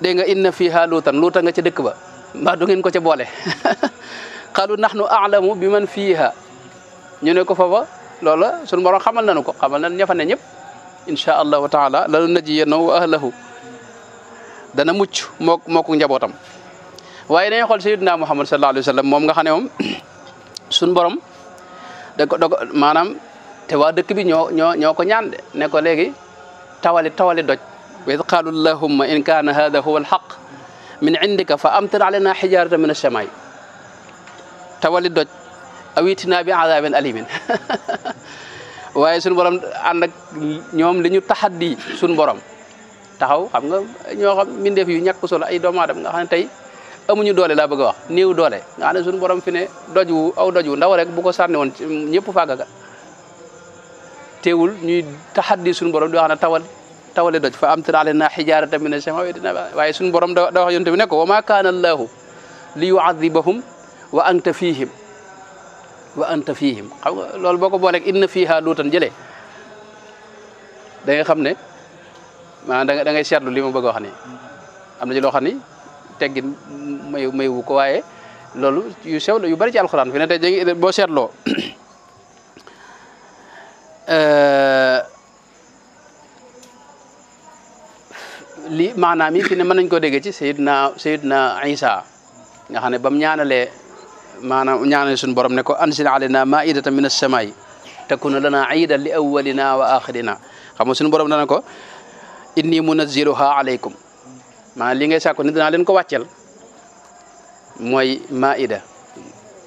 S1: dégg nga inna fiha luuta nga ca dëkk ba mbaa du ngeen ko ca boole qalu nahnu a'lamu bi man fiha ñu ne ko foofa loola sunu borom xamal nañu ko xamal nañu ña fa ne ñëpp insha allahu taala lanu najjiyannahu wa ahlahu dana mucc mooku njabootam waaye dañuy xool Seydina Muhammad sallallahu alayhi wa sallam moom nga xam ne moom sunu borom da ko maanaam te waa dëkk bi ñoo ko ñaan de ne ko léegi tawali doj wa id qaalu allahumma in kaana hada huwa alhaq min indika fa amtir alayna hijaratan min as-samaa'i tawali doj awitina bi azabin alimin waaye sunu borom ànd ak ñoom li ñu taxaddi sunu borom taxaw xam nga ñoo xam mbindeef yu ñàkk solo ay doomu aadama nga xam ne tey amuñu doole laa bëgg a wax néew doole nga xam ne sunu borom fi ne doj wu ndaw rek bu ko sànni woon ñëpp faagaga teewul ñuy taxaddi sunu borom di wax ne tawale doj fa amtir alayna hijaratan min as-samaa'i waaye sunu borom da wax yonent bi ne ko wa ma kaana allahu li yu'adhibahum wa anta fihim xam nga loolu boo ko booleeg inna fiha luutan jëlee da nga xam ne maanaam da ngay seetlu li ma bëgg a wax ni am na ci loo xam ni teggin mayu ko waaye loolu yu sew la yu bari ci alxuraan fi ne tey boo seetloo li maanaam yi fi ne mën nañ koo déggee ci Seydina Isa nga xam ne bam ñaanalee maanaam ñaanale suñu borom ne ko anzil alayna maidatan min as-samaa'i takuna lana iidan li awwalina wa axirina xam nga suñu borom dana ko inni munazziluha alaykum maanaam li ngay sàkku ni dinaa leen ko wàccel mooy maida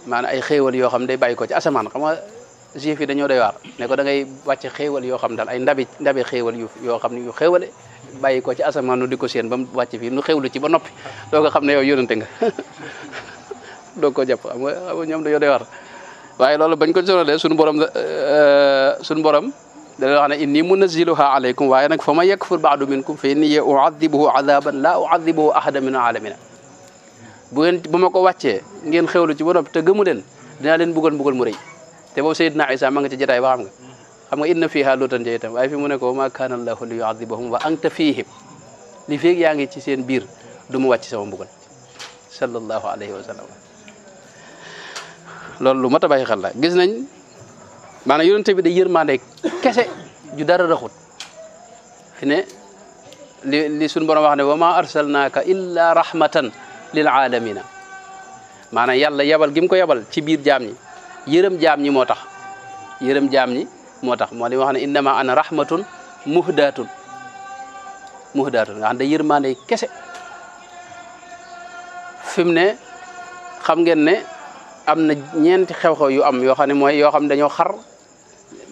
S1: maanaam ay xéewal yoo xam day bàyyi ko ci asamaan xam nga juif yi dañoo doy waar ne ko da ngay wàcc xéewal yoo xam daal ay ndabi xéewal yoo xam ne yu xéewale bàyyi ko ci asamaan nu di ko seen ba mu wàcc fii nu xéewlu ci ba noppi doo ko xam ne yow yónante nga doo ko jàpp xam nga ñoom dañoo doy waar waaye loolu bañ ko sonalee suñu borom dana wax ne inni munazziluha alaykum waaye nag fa man yakfur ba'du minkum fa inni u'adhibuhu 'adaban la u'adhibuhu ahadan min alamina bu ma ko wàccee ngeen xewlu ci ba noppi te gëmu leen dinaa leen mbugal mu rëy te boobu Seydina Isa ma nga ci jotaay ba xam nga inna fiha luutan ja itam waaye fi mu ne ko ma kaana allahu li yu'adhibahum wa anta fihim li feeg yaa ngi ci seen biir du mu wàcc sama mbugal sallallahu alayhi wa sallam loolu lu mat a bàyyi xel la gis nañ maanaam yonent bi da yërmande kese ju dara raxut fi ne li suñu borom wax ne wa ma arsalnaaka illa rahmatan lil alamina maanaam yàlla yabal gi mu ko yabal ci biir jaam ñi yërëm jaam ñi moo tax moo li wax ne innama ana rahmatun muhdatun nga xam ne yërmande kese fi mu ne xam ngeen ne am na ñeenti xew-xew yu am yoo xam ne mooy yoo xam ne dañoo xar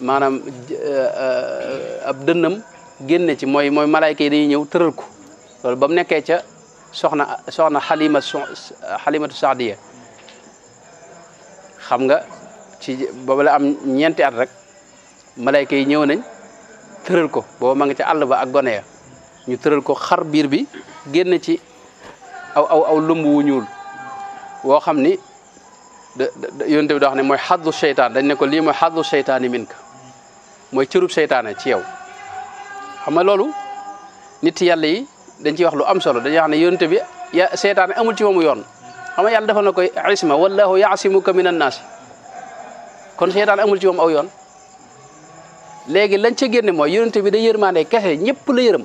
S1: maanaam ab dënnam génne ci mooy malaayka yi dañuy ñëw tëral ko loolu ba mu nekkee ca soxna xalimatu saadiya xam nga ci boobu la am ñeenti at rek malaayka yi ñëw nañ tëral ko booba ma nga ca àll ba ak gone ya ñu tëral ko xar biir bi génn ci aw lumb wu ñuul woo xam ni yonent bi da wax ne mooy xaddu seytaan dañ ne ko lii mooy xaddu seytaani min ka mooy cërub seytaane ci yow xam nga loolu nit yàlla yi dañ ciy wax lu am solo dañuy wax ne yonent bi seytaane amul ci moomu yoon xam nga yàlla defal na koy isma wallahu yaasimuka min annaasi kon seytaane amul ci moom aw yoon léegi lañ ca génne mooy yonent bi da yërmaande kese ñëpp la yërëm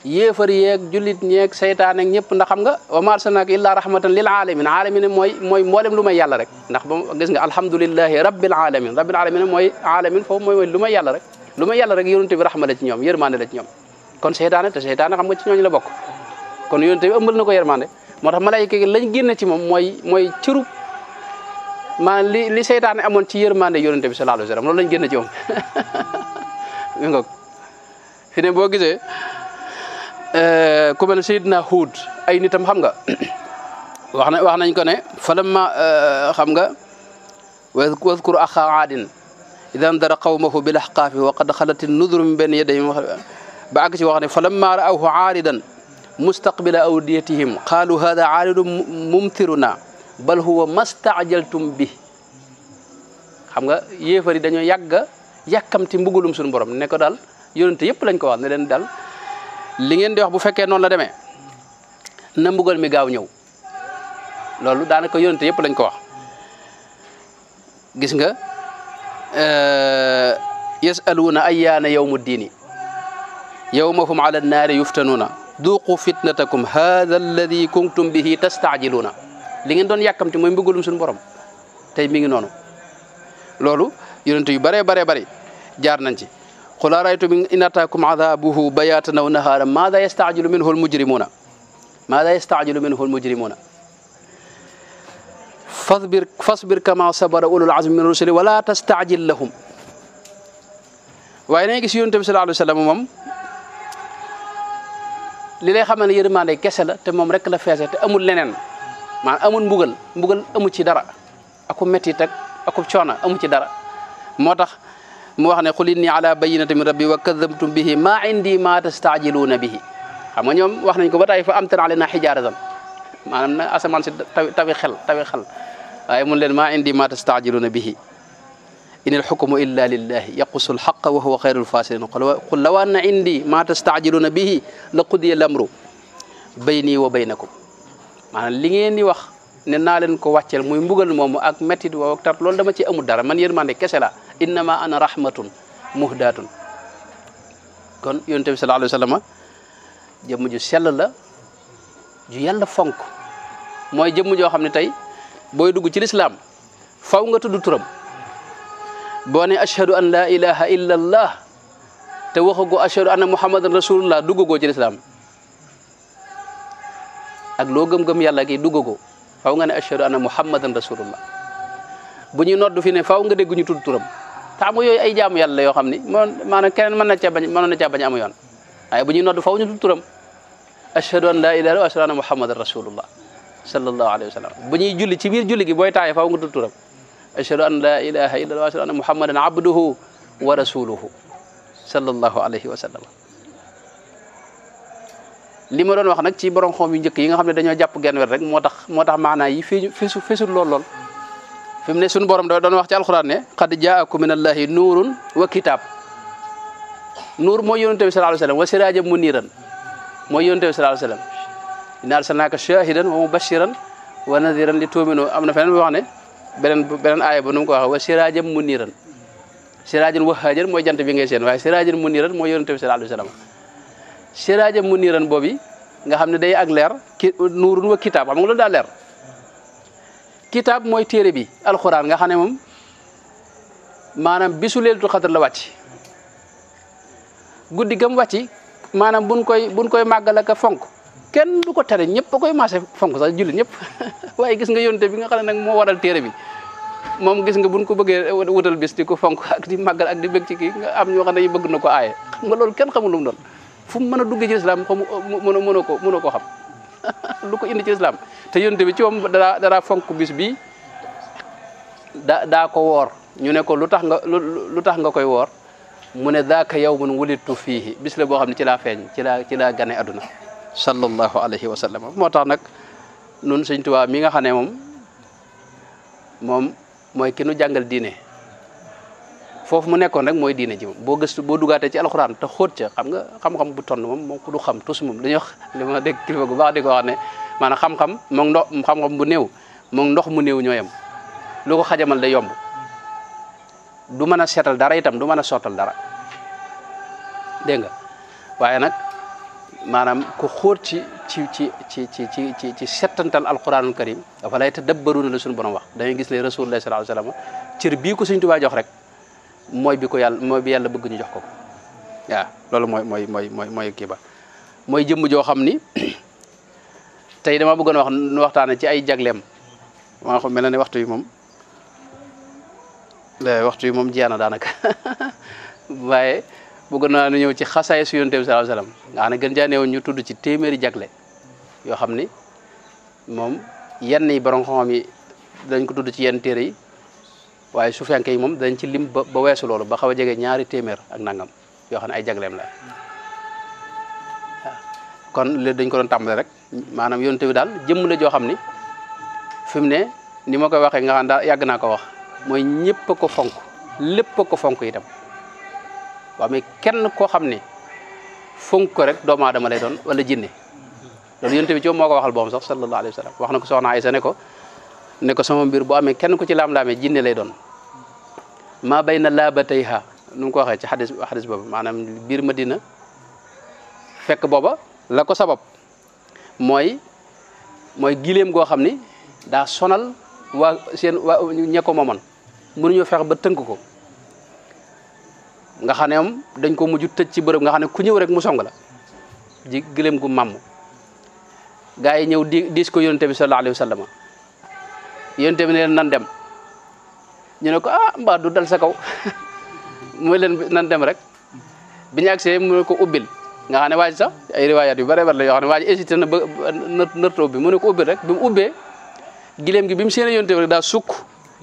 S1: yéefar yeeg jullit ñeeg seytaane ak ñëpp ndax xam nga wa ma arsalnaaka illaa rahmatan lil alamin alamin mooy mboolem lu may yàlla rek ndax ba gis nga alhamdulillahi rabbil alamin mooy alamin foofu mooy lu may yàlla rek lu may yàlla rek yonent bi rahma la ci ñoom yërmaande la ci ñoom kon seytaane xam nga ci ñooñu la bokk kon yonent bi ëmbal na ko yërmaande moo tax malaayika gi lañ génne ci moom mooy cërub maanaam li seytaane amoon ci yërmaande yonent bi sallallahu alayhi wasallam loolu lañ génne ci moom mi ngoog fi ne boo gisee ku mel ne Seydina Huud ay nitam xam nga wax nañ ko ne falamma xam nga wadkur axa aadin ida andara qawmahu bil ahqaafi wa qad xalat nuduru min bayni yadayhim ba àgg ci wax ne falamma ra'awhu aaridan mustaqbila awdiyatihim qaalu hada aaridun mumtiruna bal huwa mastaajaltum bi xam nga yéefar yi dañoo yàkkamti mbugulum suñu borom ne ko daal yonente yëpp lañ ko wax ne leen daal li ngeen di wax bu fekkee noonu la demee na mbugal mi gaaw ñëw loolu daanaka yonente yëpp lañ ko wax gis nga yasaluuna ayyaana yawmu diini yawma hum ala annaari yuftanuuna duuqu fitnatakum hada alladi kuntum bihi tastaajiluuna li ngeen doon yàkkamti mooy mbugulum suñu borom tey mi ngi noonu loolu yonente yu bare jaar nañ ci qul araytum in ataakum adabuhu bayatan aw naharan maada yastaajilu minhu almujrimuna fasbir kama sabara ulul azmi min rusuli wala tastaajil lahum waaye nañ gis yonent bi sallallahu alayhi wa sallam moom li lay xamal ne yërmande kese la te moom rek la feese te amul leneen maanaam amul mbugal amu ci dara aku mettit aku coona amu ci dara moo tax mu wax ne qul inni ala bayyinatin min rabbi wa kadhabtum bihi ma indi ma tastaajiluuna bihi xam nga ñoom wax nañ ko ba tey fa amtir alayna hijaratan maanaam na asamaan si tawi xel waaye mun leen ma indi ma tastaajiluuna bihi in alxukmu illa lillahi yaqussu alxaqa wa huwa xayrul fasilin qul law anna indi ma tastaajiluuna bihi la qudiya lamru bayni wa baynakum maanaam li ngeen di wax ne naa leen ko wàcceel muy mbugal moomu ak méttit woo ak tar loolu dama ci amul dara man yërmande kese la innama ana rahmatun muhdatun kon yonent bi sallallahu alayhi wa sallam jëmm ju sell la ju yàlla fonk mooy jëmm joo xam ne tey booy dugg ci lislaam faw nga tudd turam boo ne ashhadu an la ilaha illa allah te waxagoo ashhadu anna muhammadan rasulullah duggagoo ci lislaam ak loo gëm-gëm yàlla gi duggagoo faw nga ne ashhadu anna muhammadan rasulullah bu ñuy noddu fi ne faw nga dégg ñu tudd turam te xam nga yooyu ay jaamu yàlla yoo xam ni maanaam keneen mënoon na caa bañ amu yoon waaye bu ñuy noddu faw ñu tudd turam ashhadu an la ilaha illallah wa ashhadu anna muhammadan rasulullah sallallahu alayhi wa sallam bu ñuy julli ci biir julli gi booy taaye faw nga tudd turam ashhadu an la ilaha illallah wa ashhadu anna muhammadan abduhu wa rasuluhu sallallahu alayhi wa sallam li ma doon wax nag ci borom xoom yu njëkk yi nga xam ne dañoo jàpp genn wet rek moo tax maanaa yi fisul lool fi mu ne suñu borom doon wax ci alxuraan ne qad jaakum min allahi nuurun wa kitaab nuur mooy yonent bi sallallahu alayhi wa sallam wa siraajan muniiran mooy yonent bi sallallahu alayhi wa sallam inna arsalnaaka shaahidan wa mubashiran wa nadiran li tuuminu am na feneen bu wax ne beneen aaya ba nu mu ko waxee wa siraajan muniiran siraajan wahaajan mooy jant bi ngay seen waaye siraajan muniiran mooy yonent bi sallallahu alayhi wa sallam siraajan muniiran boobu nga xam ne day ak leer nuurun wa kitaab xam nga loolu daa leer kitaab mooy téere bi alxuraan nga xam ne moom maanaam bisu leelatul xadar la wàcc guddi gam wàcc maanaam buñ koy màggal ak fonk kenn du ko tere ñëpp a koy maase fonk sax jullit ñëpp waaye gis nga yonte bi nga xam ne nag moo waral téere bi moom gis nga buñ ko bëggee wutal bis di ko fonk ak di màggal ak di bëgg ci kii nga am ñoo xam ne bëgg na ko aaye xam nga loolu kenn xamul lu mu doon fu mu mën a duggee ci islam xam mënoo ko xam lu ko indi ci islam te yonent bi ci moom dara fonk bis bi daa ko woor ñu ne ko lu tax nga koy woor mu ne daaka yawmun wulidtu fiihi bis la boo xam ne ci laa feeñ ci laa gane aduna sallallahu alayhi wa sallam moo tax nag nun Sëñ Tuubaa mi nga xam ne moom mooy ki nu jàngal diine foofu mu nekkoon rek mooy diine ji moom boo dugaatee ci alxuraan te xóot ca xam nga xam-xam bu tonn moom ku du xam tus moom dañuy wax li ma dégg kilifa gu baax di ko wax ne maanaam xam-xam moom xam-xam bu néew moom ndox mu néew ñooyam lu ko xajamal day yomb du mën a seetal dara itam du mën a sottal dara dégg nga waaye nag maanaam ku xóot ci settantal alquranul karim dafa lay tadabbaruna la suñu borom wax dañuy gis ne rasulullah sallallahu alayhi wasallam cër bii ko Sëñ Tuubaa jox rek mooy bi yàlla bëgg ñu jox ko waaw loolu mooy kii ba mooy jëmm joo xam ni tey dama bëggoon wax nu waxtaane ci ay jagleem maa xam mel na ne waxtu yi moom jeex na daanaka waaye bëggoon naa nu ñëw ci xasaay su Yonent bi sallallahu alayhi wasallam nga xam ne gën jaa néew ñu tudd ci téeméeri jagle yoo xam ni moom yenn yi borom xam-xam yi dañ ko tudd ci yenn téere yi waaye su fekkee yi moom dañ ci lim ba weesu loolu ba xaw a jege ñaari téeméer ak nangam yoo xam ne ay jagleem la kon léegi dañ ko doon tàmbale rek maanaam Yonent bi daal jëmm la joo xam ni fi mu ne ni ma koy waxee nga xam daal yàgg naa ko wax mooy ñëpp a ko fonk lépp a ko fonk itam waaw mais kenn koo xam ne fonk ko rek doomu aadama lay doon wala jinne loolu Yonent bi ci moo ko waxal boom sax sallallahu alayhi wa sallam wax na ko soxna Aysa ne ko sama mbir bu amee kenn ku ci laam-laamee jinne lay doon maa bayna laabatayha nu mu ko waxee ci xadis boobu maanaam biir Madina fekk booba la ko sabab mooy gileem goo xam ni daa sonal waa ña ko moomoon mënuñoo fex ba tënk ko nga xam ne moom dañ ko mujj tëj ci bërëb nga xam ne ku ñëw rek mu song la ji gileem gu màmm gaa yi ñëw diis ko Yonent bi sallallahu alayhi wa sallam Yonent bi ne leen nan dem ñu ne ko mbaa du dal sa kaw mooy leen nan dem rek bi ñu agsee mu ne ko ubbil nga xam ne waa ji sax ay riwaayaat yu bare bare la yoo xam ne waa ji hésité na ba nërtoo bi mu ne ko ubbil rek bi mu ubbee gileem gi bi mu séenee Yonent bi rek daa sukk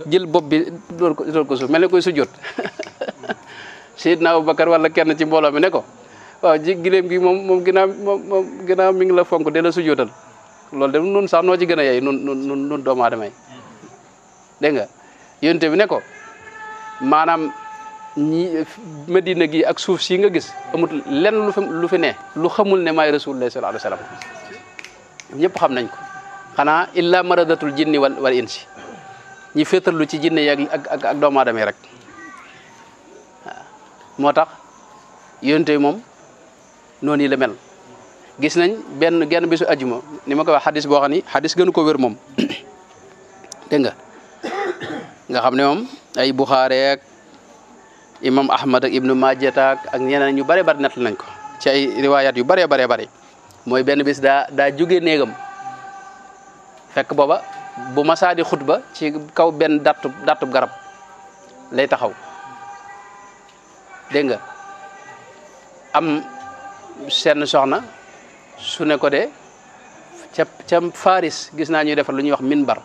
S1: jël bopp bi door ko suuf mel ne koy sujjóot Seydina Abubakar wala kenn ci mbooloo mi ne ko waaw ji gileem gi moom ginnaaw mi ngi la fonk de la sujjóotal loolu de nun sax noo ci gën a yey nun doomu aadama yi dégg nga Yonent bi ne ko maanaam ñi Madina gi ak suuf si nga gis amut lenn lu fi ne lu xamul ne maay rasulullah sallallahu alayhi wasallam ñëpp xam nañ ko xanaa illa maradatul jinni wal insi ñi féetarlu ci jinne yi ak doomu aadama yi rek waaw moo tax Yonent bi moom noonu yi la mel gis nañ genn bisu ajuma ni ma ko wax xadis boo xam ni xadis gënu ko wér moom dégg nga xam ne moom ay Buxaari ak imam Ahmad ak Ibnu Majah ak ñeneen ñu bare bari nett nañ ko ci ay riwaayaat yu bare bari mooy benn bis daa jóge néegam fekk booba bu masaa di xutba ci kaw benn dattub garab lay taxaw dégg nga am seen soxna su ne ko de ca Faris gis naa ñuy defar lu ñuy wax minbar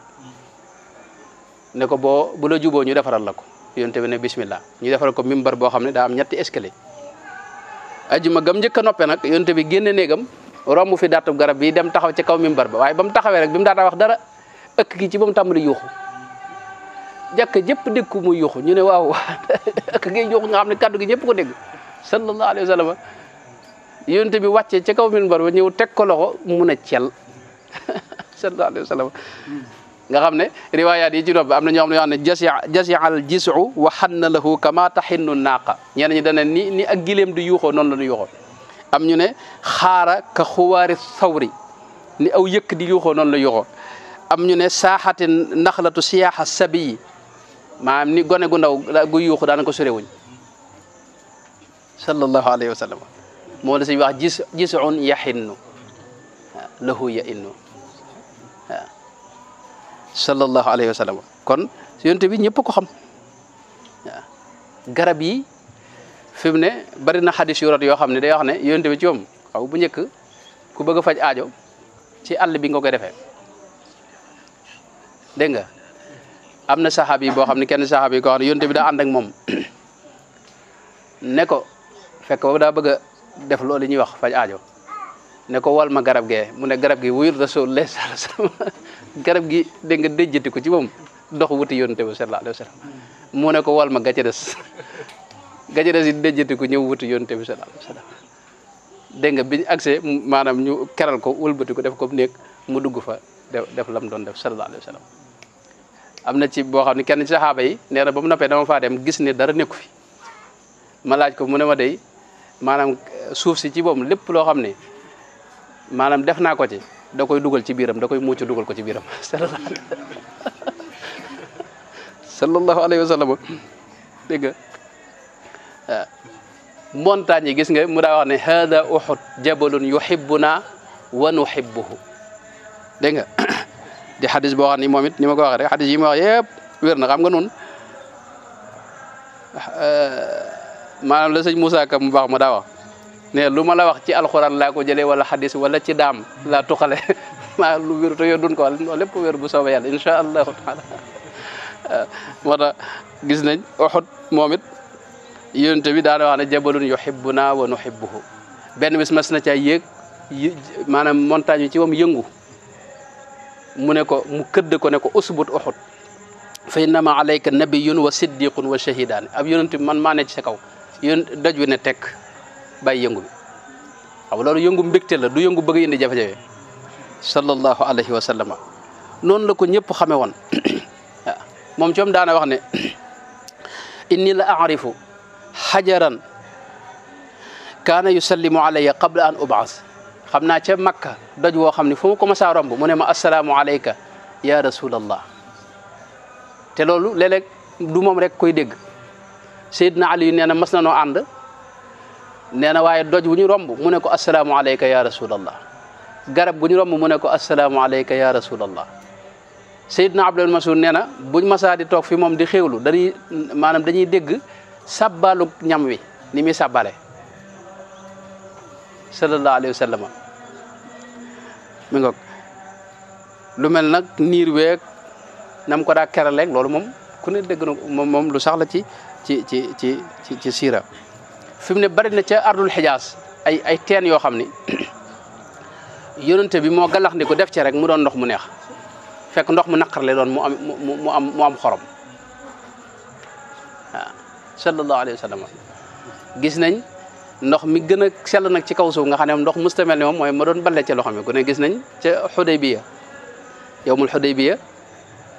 S1: ne ko bu la juboo ñu defaral la ko Yonent bi ne bismillah ñu defaral ko minbar boo xam ne daa am ñetti escalier ajuma gam njëkk a noppe nag Yonent bi génne néegam romb fi dattub garab bi dem taxaw ci kaw minbar ba waaye ba mu taxawee rek bi mu daata wax dara ëkk gi ci ba mu tàmbali yuuxu jàkk jëpp dégg ko muy yuuxu ñu ne waaw ëkk gi yuuxu nga xam ne kaddu gi ñëpp ko dégg sallallahu alayhi wa sallam Yonent bi wàccee ca kaw minbar ba ñëw teg ko loxo mun a cel sallallahu alayhi wa sallam nga xam ne riwaayaat yi ci doon am na ñoo xam ne jasi'a al jisu wa hanna lahu kama tahinnu naaqa ñenn ñi dana ni ak gileem di yuuxoo noonu la ñu yuuxoo am ñu ne xaara ka xuwaari sawri ni aw yëkk di yuuxoo noonu la yuuxoo am ñu ne saaxati naxlatu siyaaxa sabi maanaam ni gone gu ndaw gu yuuxu daana ko sorewuñ sallallahu alayhi wa sallam moo la siy wax jisun yaxinnu lahu ya innu waaw sallallahu alayhi wa sallam kon yonent bi ñëpp ko xam waaw garab yi fi mu ne bari na xadis yu rot yoo xam ne day wax ne yonent bi ci moom xaw bu njëkk ku bëgg a faj aajo ci àll bi nga koy defee dégg nga am na saxaab yi boo xam ne kenn saxaab yi koo xam ne yonent bi daa ànd ak moom ne ko fekk boobu daa bëgg a def loolu ñuy wax faj aajo ne ko wal ma garab gee mu ne garab gi wuyul rasulullah sallallahu alayhi wasallam garab gi dégg nga déjjati ko ci moom dox wuti yonent bi sallallahu alayhi wasallam mu ne ko wal ma gàcce des gàcce des yi déjjati ko ñëw wuti yonent bi sallallahu alayhi wasallam dégg nga biñu accès maanaam ñu keral ko wëlbati ko def ko néeg mu dugg fa def lam doon def sallallahu alayhi wasallam am na ci boo xam ne kenn ci saxaaba yi nee na ba mu noppee dama faa dem gis ne dara nekku fi ma laaj ko mu ne ma day maanaam suuf si ci boobu lépp loo xam ne maanaam def naa ko ci da koy dugal ci biiram da koy mucc dugal ko ci biiram sallallahu alayhi wa sallam dégg nga waaw montagne yi gis nga mu daa wax ne hada uhud jabalun yuhibbuna wa nuhibbuhu dégg nga di xadis boo xam ni moom it ni ma ko waxee rek xadis yi ma wax yëpp wér na xam nga noonu maanaam la sëñ Moussa Ka mu baax ma daa wax ne lu ma la wax ci alxuraan laa ko jëlee wala xadis wala ci daam laa tuxale maa lu wér te yow duñ ko wax lépp wér bu soobee yàlla incha allahu taala moo tax gis nañ Uhud moom it yonent bi daana wax ne jabalun yuhibbuna wa nuhibbuhu benn bis mas na caa yéeg maanaam montagne yi ci moom yëngu mu ne ko mu këdd ko ne ko usbut Uhud fa innama alayka nabiyyun wa siddiqun wa shahidaan ab yonent bi man maa ne ci sa kaw yón doj wi ne tekk bàyyi yëngu bi xam loolu yëngu mbégte la du yëngu bëgg indi jafe-jafe sallallahu alayhi wa sallam noonu la ko ñëpp xame woon waaw moom coom daana wax ne inni la aarifu xajaran kaana yusallimu alayya qabla an ubaas xam naa ca Makka doj woo xam ne fu ma ko masaa romb mu ne ma assalaamu alayka ya rasulallah te loolu léeg-léeg du moom rek koy dégg Seydina Ali nee na mas na noo ànd nee na waaye doj bu ñu romb mu ne ko assalaamu alayka ya rasulallah garab bu ñu romb mu ne ko assalaamu alayka ya rasulallah Seydina Abdul Mas'ud nee na buñ masaa di toog fi moom di xéewlu dañuy maanaam dañuy dégg sàbbaalu ñam wi ni muy sàbbale sallallahu alayhi wa sallam mi ngoog lu mel nag niir weeg nam ko daa keraleeg loolu moom ku ne dégg na moom lu sax la ci siira fi mu ne bari na ca ardul xijaas ay teen yoo xam ni yonente bi moo galax ndi ko def ci rek mu doon ndox mu neex fekk ndox mu naqar le doon mu am xorom waaw sallallahu alayhi wa sallam gis nañ ndox mi gën a sell nag ci kaw suuf nga xam ne moom ndox mustamel ne moom mooy ma doon balle ca loxo mi ku ne gis nañ ca Xudaybiya yowmul Xudaybiya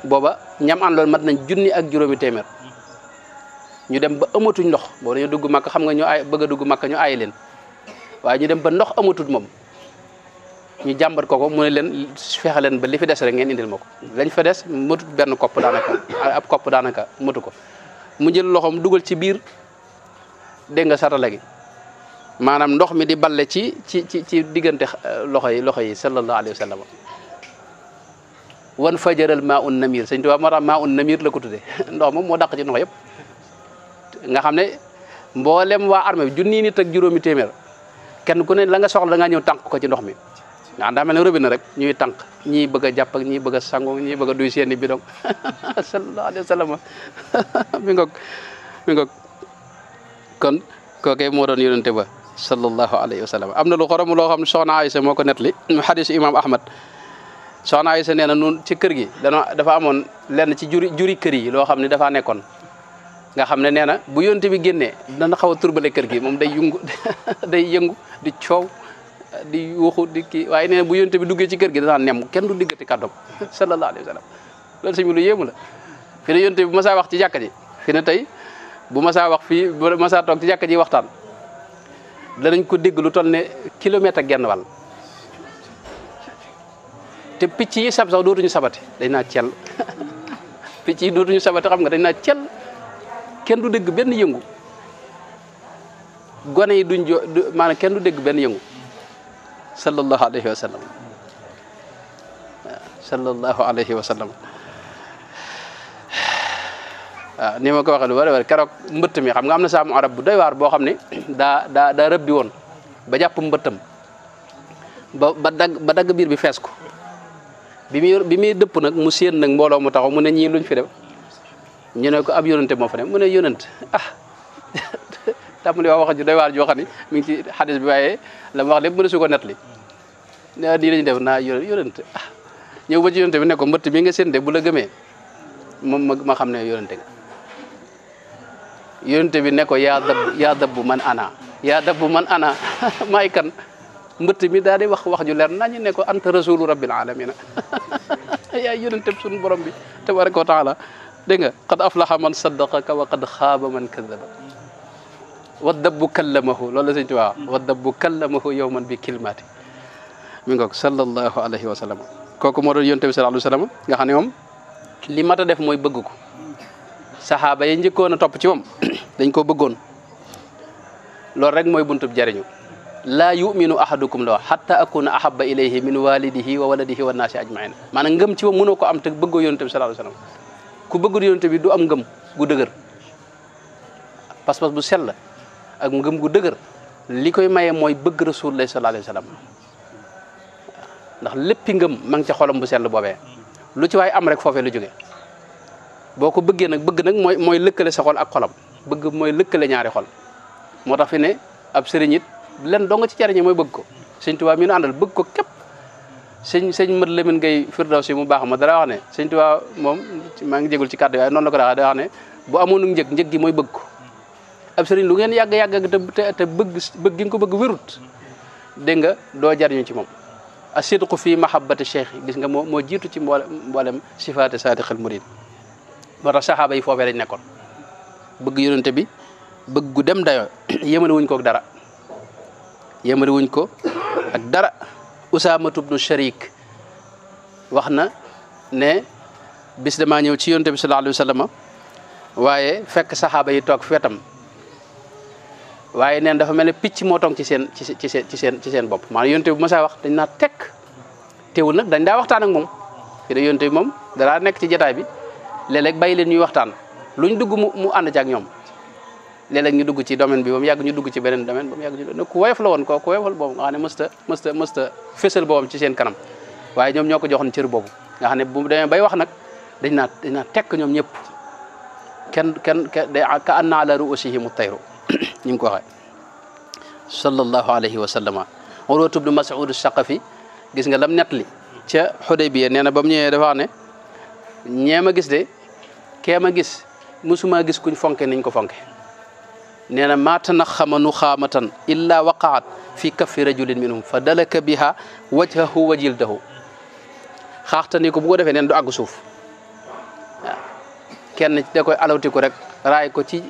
S1: booba ñam an loolu mat nañ 1,000 ak juróomi téeméer ñu dem ba amatuñ ndox boo dañu dugg Makka xam nga ñu ay bëgg a dugg Makka ñu aayi leen waaye ñu dem ba ndox amatut moom ñu jàmbat ko mu ne leen fexe leen ba li fi des rek ngeen indil ma ko lañ fa des matut benn kopp daanaka ab kopp daanaka matu ko mu jël loxoom dugal ci biir dégg nga satala gi maanaam ndox mi di balle ci diggante loxo yi sallallahu alayhi wa sallam wan fajaral maa un namir sëñ Tuubaa moo tax maa un namir la ko tuddee ndox moom moo dàq ci ndox yëpp nga xam ne mboolem waa armée bi 1,000 nit ak juróomi téeméer kenn ku ne la nga soxla da ngaa ñëw tànk ko ci ndox mi nga daa mel ne robinet rek ñuy tànk ñii bëgg a jàpp ak ñii bëgg a sangu ñii bëgg a duy seeni bidon sallallahu alayhi wa sallam mi ngoog kon kookee moo doon yonente ba sallallahu alayhi wa sallam am na lu xorom loo xam ne soxna Aysa moo ko nettali xadisu imam Ahmad soxna Aysa nee na nun ci kër gi dafa amoon lenn ci juri kër yi loo xam ne dafaa nekkoon nga xam ne nee na bu yonte bi génnee dana xaw a turbale kër gi moom day yëngu di coow di waxu di kii waaye nee na bu yonte bi duggee ci kër gi danaa nem kenn du diggati kàddoom sallallahu alayhi wa sallam loolu sëñ bi lu yéemu la fi ne yonte bi bu masaa wax ci jàkka ji fi ne tey bu masaa wax fii bu masaa toog ci jàkka ji waxtaan danañ ko dégg lu toll ne kilomètre ak genn wàll te picc yi sab sax dootuñu sabati dañ naa cel picc yi dootuñu sabati xam nga dañ naa cel kenn du dégg benn yëngu gone yi duñ maanaam kenn du dégg benn yëngu sallallahu alayhi wa sallam sallallahu alayhi wa sallam waaw ni ma ko waxee lu bari keroog mbëtt mi xam nga am na saamu arab bu doy waar boo xam ne daa rëbbi woon ba jàpp mbëttam ba dagg biir bi fees ko bi muy dëpp nag mu séen nag mbooloo mu taxaw mu ne ñii luñ fi def ñu ne ko ab yónante moo fa ne mu ne yónant tam li wax ju doy waar joo xam ne mi ngi ci xadis bi waaye la ma wax lépp mën a su ko nettali ne di lañu def naa yónante ñëw ba ci yónante bi ne ko mbëtt bi nga séen de bu la gëmee moom ma xam ne yónante nga yónante bi ne ko yaa dabbu man ana maay kan mbëtt mi daal di wax ju leer nañu ne ko anta rasulu rabbil alamina yaay yónante suñu borom bi tabaraka wa taala dégg nga qad aflaha man saddaqaka wa qad xaaba man kadaba wa dabbu kallamahu loolu la sëñ Tuubaa wa dabbu kallamahu yawman bi kilmati mi ngoog sallallahu alayhi wa sallam kooku moo doon yónante bi sallallahu alayhi wa sallam nga xam ne moom li mat a def mooy bëgg ko saxaaba yi njëkkoon a topp ci moom dañ ko bëggoon loolu rek mooy buntub jariñu laa yuminu ahadukum la wax hatta akuna ahabba ilayhi min walidihi wa waladihi wa naasi ajmaina maanaam ngëm ci moom mënoo ko am te bëggoo yónante bi sallallahu alayhi wa sallam ku bëggul yónante bi du am ngëm gu dëgër pas-pas bu sell ak ngëm gu dëgër li koy maye mooy bëgg rasulullah sallallahu alayhi wa sallam ndax léppi ngëm ma ngi ca xolam bu sell boobee lu ci waay am rek foofee lu jóge boo ko bëggee nag bëgg nag mooy lëkkale sa xol ak xolam bëgg mooy lëkkale ñaari xol moo tax fi ne ab sëriñ it len doo nga ci jariñe mooy bëgg ko sëñ Tuubaa mi nu àndal bëgg ko képp sëñ mët Lamin Gay Firdawsi mu baax ma dara wax ne sëñ Tuubaa moom maa ngi jégul ci kàddu waaye noonu la ko daa wax ne bu amoon njëg gi mooy bëgg ko ab sëriñ lu ngeen yàgg te bëgg gi nga ko bëgg wérut dégg nga doo jariñu ci moom asidqu fii mahabbati cheikh gis nga moo jiitu ci mboolem sifaati saadiqil murid moo tax saxaaba yi foofee lañ nekkoon bëgg yonente bi bëgg gu dem dayoo yemale wuñ ko ak dara yemale wuñ ko ak dara Usaamatu bnu Sharik wax na ne bis damaa ñëw ci yonente bi sallallahu alayhi wa sallam waaye fekk saxaaba yi toog fetam waaye neen dafa mel ne picc moo toog ci seen bopp maanaam yonente bi mosaa wax dañ naa tekk teewul nag dañ daa waxtaan ak moom fi de yonente bi moom danaa nekk ci jotaay bi léeg-léeg bàyyi leen ñuy waxtaan luñ dugg mu ànd ci ak ñoom léeg-léeg ñu dugg ci domaine bi ba mu yàgg ñu dugg ci beneen domaine ba mu yàgg ñu ku woyof la woon ku woyofal boobu nga xam ne mësta fésal boobam ci seen kanam waaye ñoom ñoo ko joxoon cër boobu nga xam ne bu demee bay wax nag dañ naa tekk ñoom ñëpp kenn ka anna ala ru'usihim tayru ñu ngi ko waxee sallallahu alayhi wa sallama Urwatu bnu Mas'ud Saqafi gis nga lam nettali ca Xudaybiya nee na ba mu ñëwee dafa wax ne ñee ma gis de kee ma gis musuma gis kuñ fonke niñ ko fonke nee na maa tanaxama nuxaamatan illa waqaat fi kaffi rajulin minhum fa dalaka biha wajhahu wa jildahu xaaxtani ko bu ko defee neen du àgg suuf waaw kenn da koy alawtiku rek raay ko ci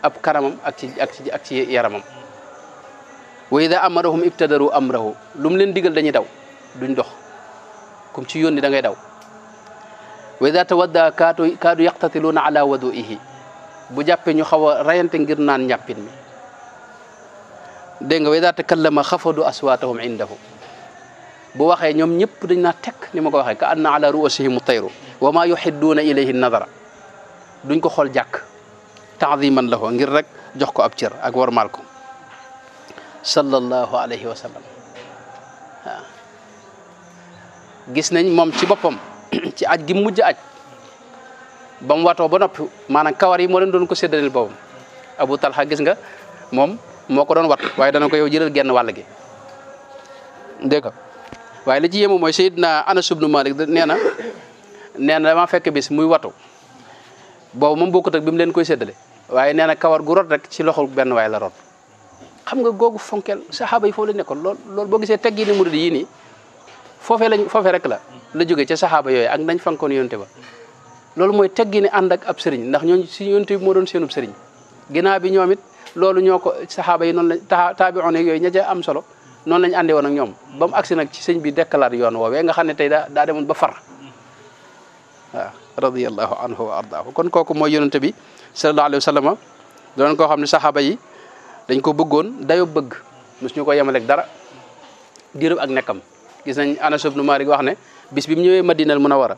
S1: ab karamam ak ci yaramam wa ida amarahum ibtadaru amrahu lu mu leen digal dañuy daw duñ dox kum ci yónni da ngay daw wa ida tawadda kaadu yaqtatiluuna ala waduihi bu jàppee ñu xaw a rayante ngir naan njàppin mi dégg nga wa ida takallama xafadu aswaatahum indahu bu waxee ñoom ñëpp dañ naa tekk ni ma ko waxee ka anna ala ruusihim tayru wa ma yuhidduuna ilayhi nadara duñ ko xool jàkk taadiman lahu ngir rek jox ko ab cër ak warmaal ko sallallahu alayhi wa sallam waaw gis nañ moom ci boppam ci aj gi mujj aj ba mu watoo ba noppi maanaam kawar yi moo leen doon ko séddaleel boppam Abu Talha gis nga moom moo ko doon wat waaye dana ko yow jëlal genn wàll gi dégg nga waaye li ci yéemu mooy Seydina Anas ibnu Malik nee na dama fekk bis muy watu boobu moom bokkut ak bi mu leen koy séddale waaye nee na kawar gu rot rek ci loxol benn waay la rot xam nga googu fonkeel saxaaba yi foofu lañ nekkoon loolu boo gisee teggi ni murid yi nii foofee rek la jógee ca saxaaba yooyu ak nañ fankoon yonte ba loolu mooy teggi ni ànd ak ab sëriñ ndax ñooñu si yonte bi moo doon seenub sëriñ ginnaaw bi ñoom it loolu ñoo ko saxaaba yi noonu lañ taabi'oon yooyu ña ca am solo noonu lañ àndee woon ak ñoom ba mu agsi nag ci sëñ bi dekkalaat yoon woowee nga xam ne tey daa demoon ba far waaw radiyallahu anhu wa ardaahu kon kooku mooy yonente bi sallallahu alayhi wa sallam doon koo xam ne saxaaba yi dañ ko bëggoon dayo bëgg mos ñu ko yemaleeg dara diirub ak nekkam gis nañ Anas ibnu Malik wax ne bis bi mu ñëwee Madinal Munawwara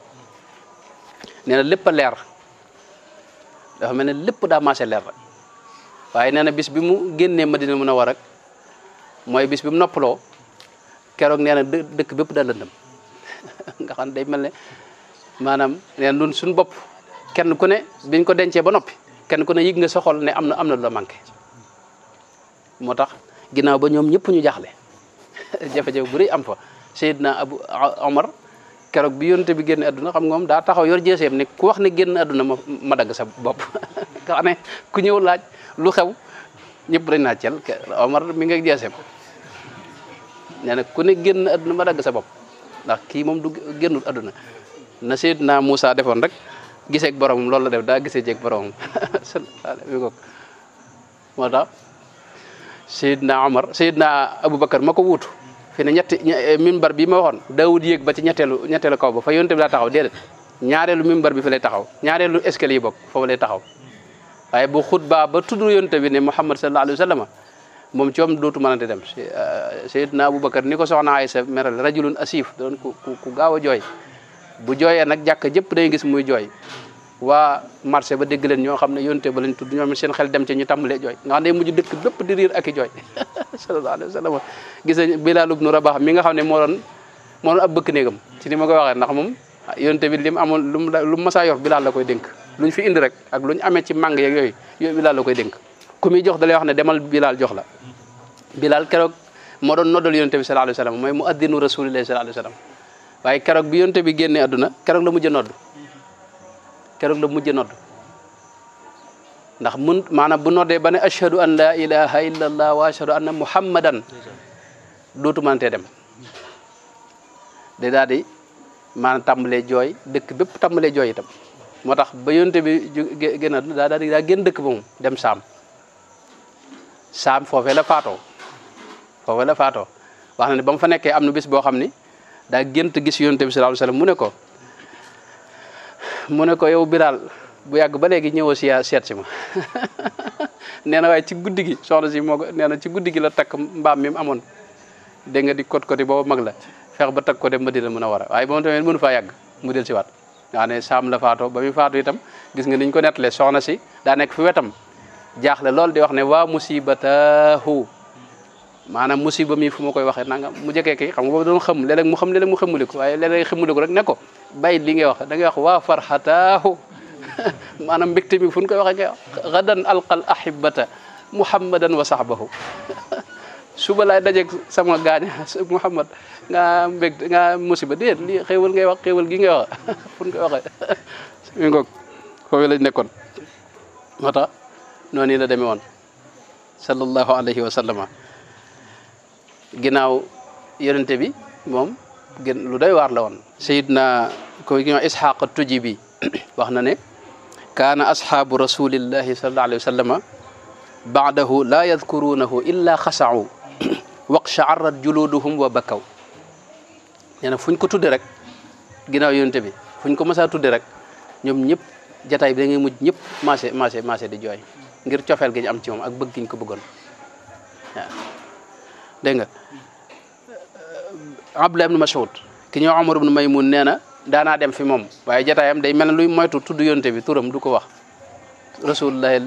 S1: nee na lépp a leer dafa mel ne lépp daa maase leer rek waaye nee na bis bi mu génnee Madina Munawwara rek mooy bis bi mu noppaloo keroog nee na dëkk bépp daa lëndëm nga xam day mel ne maanaam nee na suñu bopp kenn ku ne biñ ko dencee ba noppi kenn ku ne yëg nga sa xol ne am na lu la manqué moo tax ginnaaw ba ñoom ñëpp ñu jaaxle jafe-jafe bu rëy am fa Seydina Abu Omar keroog bi yonte bi génn àdduna xam nga moom daa taxaw yor jeeseem ne ku wax ne génn àdduna ma dagg sa bopp nga xam ne ku ñëw laaj lu xew ñëpp dañ naa cel Omar mi nga jeeseem nee na ku ne génn àdduna ma dagg sa bopp ndax kii moom du génnul àdduna na Seydina Moussa defoon rek giseeg boromam loolu la def daa gisee jeeg boromam mi ko moo tax Seydina Omar Seydina Aboubacar ma ko wuutu fi ne ñetti minbar bi ma waxoon Daawud yéeg ba ci ñetteelu kaw ba fa yonte bi daa taxaw déedéet ñaareelu minbar bi fa lay taxaw ñaareelu escalier yi bokk foofu lay taxaw waaye bu xutba ba tudd yonte bi ne Muhammad sallallahu alayhi wa sallam moom ci moom dootu mënante dem Seydina Aboubacar ni ko soxna Aysa meral rajulun asif doon ku gaaw a jooy bu jooyee nag jàkk jëpp day gis muy jooy waa marché ba dégg leen ñoo xam ne yonte ba lañ tudd ñoom seen xel dem ci ñu tàmbalee jooy nga xam ne mujj dëkk bépp di riir ak i jooy sallallahu alayhi wa sallam gis nañ Bilaal ibnu Rabah mi nga xam ne moo doon ab bëkk néegam ci ni ma koy waxee ndax moom yonte bi lim amoon lu masaa yor Bilaal la koy dénk luñ fi indi rek ak luñ amee ci màng yeeg yooyu Bilaal la koy dénk ku muy jox da lay wax ne demal Bilaal jox la Bilaal keroog moo doon noddal yonte bi sallallahu alayhi wa sallam mooy mu addinu rasulillahi sallallahu alayhi wa sallam waaye keroog bi yonte bi génnee àdduna keroog la mujj nodd ndax maanaam bu noddee ba ne ashhadu an la ilaha illa allah wa ashhadu anna muhammadan dootu mantee dem day daal di maanaam tàmbalee jooy dëkk bépp tàmbalee jooy itam moo tax ba yonte bi génn àdduna daa génn dëkk ba moom dem saam foofee la faatoo wax na ne ba mu fa nekkee am na bis boo xam ni daa gént gis yonte bi sallallahu alayhi wasallam mu ne ko yow Bilaal bu yàgg ba léegi ñëwoo seet si ma nee na waaye ci guddi gi soxna si moo ko nee na ci guddi gi la takk mbaam mi mu amoon dégg nga di côté booba mag la fex ba takk ko dem Madina Munawwara waaye ba moom tamit mënu faa yàgg mu del si waat nga ne saam la faatoo ba muy faatu itam gis nga niñ ko nettalee soxna si daa nekk fi wetam jaaxle lool di wax ne waa musibatahu maanaam musiba mi fu ma koy waxee nanga mu jëkkee kii xam nga boobu doon xam léeg-léeg mu xam léeg-léeg mu xamuliku waaye léeg-léeg xamuliku rek ne ko bàyyi li ngay wax da ngay wax waa farxataahu maanaam mbégte mi fu ñu koy waxee ngay wax gadan alqal ahibata muhammadan wa sahbahu suba laay dajeeg sama gaañ Muhammad nga mbég nga musiba déet lii xéewal ngay wax xéewal gi ngay wax fu ñu koy waxee mi ngoog foofu lañ nekkoon moo tax noonu la demee woon sallallahu alayhi wa sallama ginnaaw yonente bi moom gën lu doy waar la woon sayidna ko gi Isxaaq Tujibi wax na ne kaana ashaabu rasulillahi sallallahu alayhi wa sallama baadahu la yadkurunahu illa xasa'u waqsha'arrat juluduhum wa bakaw nee na fu ñu ko tudde rek ginnaaw yonente bi fu ñu ko mësaa tudde rek ñoom ñëpp jataay bi da ngay mujj ñëpp maase di jooy ngir cofeel gi ñu am ci moom ak bëgg gi ñu ko bëggoon waaw dégg nga Abdullah ibn Mas'ud ki ñëw Umar ibn Maymun nee na daanaa dem fi moom waaye jataayam day mel ne luy moytu tudd yonte bi turam du ko wax rasulullah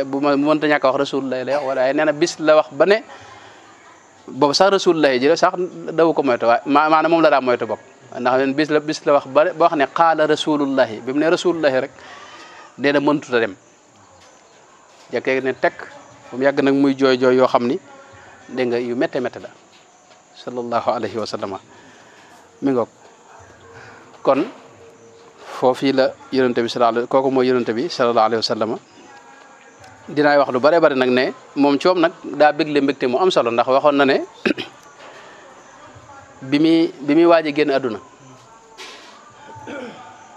S1: bu ma mënta ñàkk a wax rasulullah lay wax waaye nee na bis la wax ba ne boobu sax rasulullah ji sax daw ko moytu waaye maanaam moom la daa moytu bopp ndax bis la wax ba wax ne qaala rasulullahi bi mu ne rasulullahi rek nee na mëntut a dem jàkkee ne tekk bu mu yàgg nag muy jooy yoo xam ni dégg nga yu métte la sallallahu alayhi wa sallam mi ngoog kon foofii la yonente bi kooku mooy yonente bi sallallahu alayhi wa sallam dinaay wax lu bare bari nag ne moom coom nag daa bégle mbégte mu am solo ndax waxoon na ne bi muy waaj a génn àdduna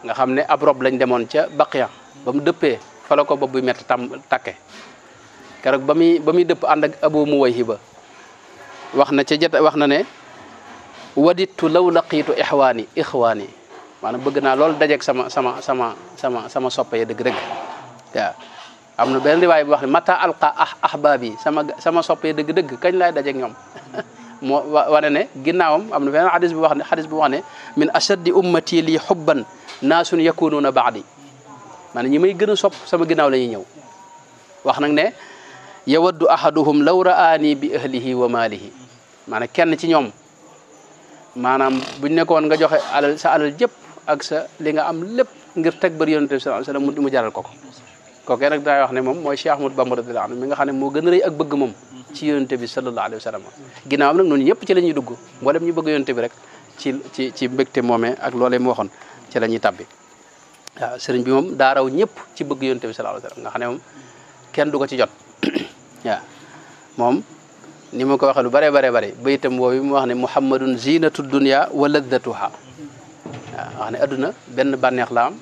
S1: nga xam ne ab rob lañ demoon ca Baqiya ba mu dëppee fa la ko bopp bu métti takke keroog ba muy dëpp ànd ak Abu Muwayhiba wax na ne waditu law laqiitu ixwaani maanaam bëgg naa loolu dajeeg sama soppe ya dëgg-dëgg waaw am na benn riwaay bu wax ne mata alqa ahbaabi sama soppe ya dëgg-dëgg kañ laay dajeeg ñoom moo wane ne ginnaawam am na benn xadis bu wax ne min ashaddi ummati li xubban naasun yakunuuna baadi maanaam ñi may gën a sopp sama ginnaaw la ñuy ñëw wax nag ne yawaddu ahaduhum law ra'aani bi ahlihi wa maalihi maanaam kenn ci ñoom maanaam buñ nekkoon nga joxe alal sa alal jëpp ak sa li nga am lépp ngir teg bari yonent bi sallallahu alayhi wasallam mu jaral ko kookee nag daay wax ne moom mooy Cheikh Ahmadou Bamba radiyallahu anhu mi nga xam ne moo gën a rëy ak bëgg moom ci yonent bi sallallahu alayhi wasallam ginnaawam nag noonu ñëpp ci la ñuy dugg mboolem ñu bëgg yonent bi rek ci mbégte moomee ak loolee mu waxoon ci la ñuy tabbi waaw sëriñ bi moom daa raw ñëpp ci bëgg yonent bi sallallahu alayhi wasallam nga xam ne moom kenn du ko ci jot waaw moom ni ma ko waxee lu bare bayitam woowu mu wax ne muhammadun zinatu dunya wa laddatuha waaw wax ne adduna benn bànneex la am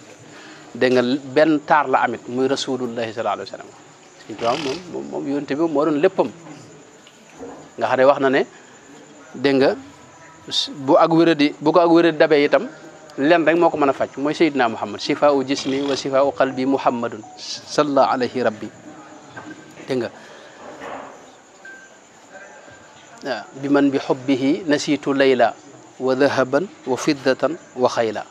S1: dégg nga benn taar la amit muy rasulullahi sallallahu alayhi wasallam suñu tubaab moom yonent bi moo doon léppam nga xam ne wax na ne dégg nga bu ko ak wéradi dabee itam len rek moo ko mën a faj mooy sayyidina muhammad shifaa'u jismi wa shifaa'u qalbi muhammadun sallallahu alayhi rabbi dégg nga waaw bi man bi hubbihi nasiitu layla wa dhahaban wa fiddatan wa xayla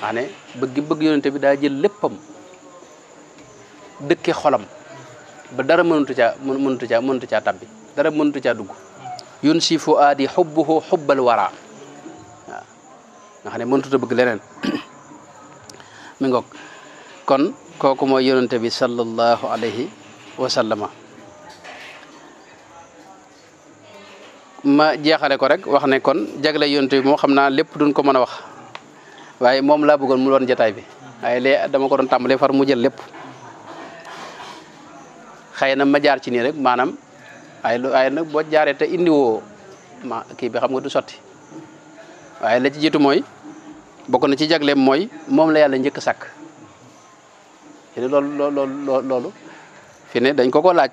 S1: maa ne bëgg yonente bi daa jël léppam dëkke xolam ba dara mënutu caa tabbi dara mënutu caa dugg yun si fu aadi xubbuhu xubbal wara waaw nga xam ne mënutu ta bëgg leneen mi ngoog kon kooku mooy yonente bi sallallahu alayhi wa sallama ma jeexale ko rek wax ne kon jagle yonente bi moo xam naa lépp duñ ko mën a wax waaye moom laa bëggoon mu doon jataay bi waaye lee dama ko doon tàmbalee far mu jël lépp xëy na ma jaar ci nii rek maanaam waaye nag boo jaaree te indiwoo ma kii bi xam nga du sotti waaye la ci jiitu mooy bokk na ci jagleem mooy moom la yàlla njëkk a sàkk fi ne loolu fi ne dañ ko laaj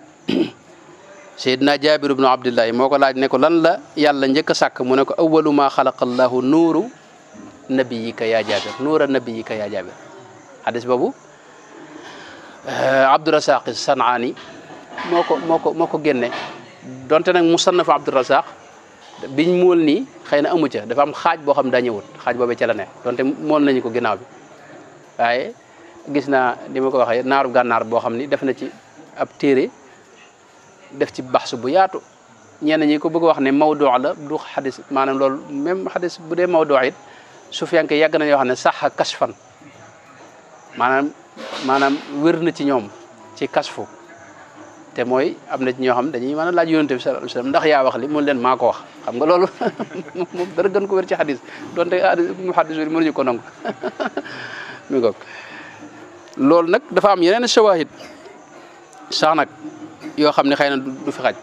S1: Seydina Jaabir ibnu Abdillahi moo ko laaj ne ko lan la yàlla njëkk a sàkk mu ne ko awwalu ma xalaqa allahu nuuru nabiyika yaa Jaabir nuura nabiyika yaa Jaabir hadis boobu Abdurasaq Sanaani moo ko génne donte nag musannaf Abdurasaq biñ mool nii xëy na amu ca dafa am xaaj boo xam daa ñëwut xaaj boobee ca la ne donte mool nañu ko ginnaaw bi waaye gis naa ni ma ko waxee naaru gànnaar boo xam ni def na ci ab téere def ci baxsu bu yaatu ñenn ñi ko bëgg wax ne mawdu la du xadis maanaam loolu même xadis bu dee mawdu it sufiyanke yàgg nañoo wax ne sax kasfan maanaam wér na ci ñoom ci kasfu te mooy am na ci ñoo xam dañuy mën a laaj yonent bi sallallahu alayhi wasallam ndax yaa wax li mun leen maa ko wax xam nga loolu moom dara gën ko wér ci xadis donte mu xadis wér mënuñu ko nangu mi ngoog loolu nag dafa am yeneen shawahid sax nag yoo xam ne xëy na du fi xaj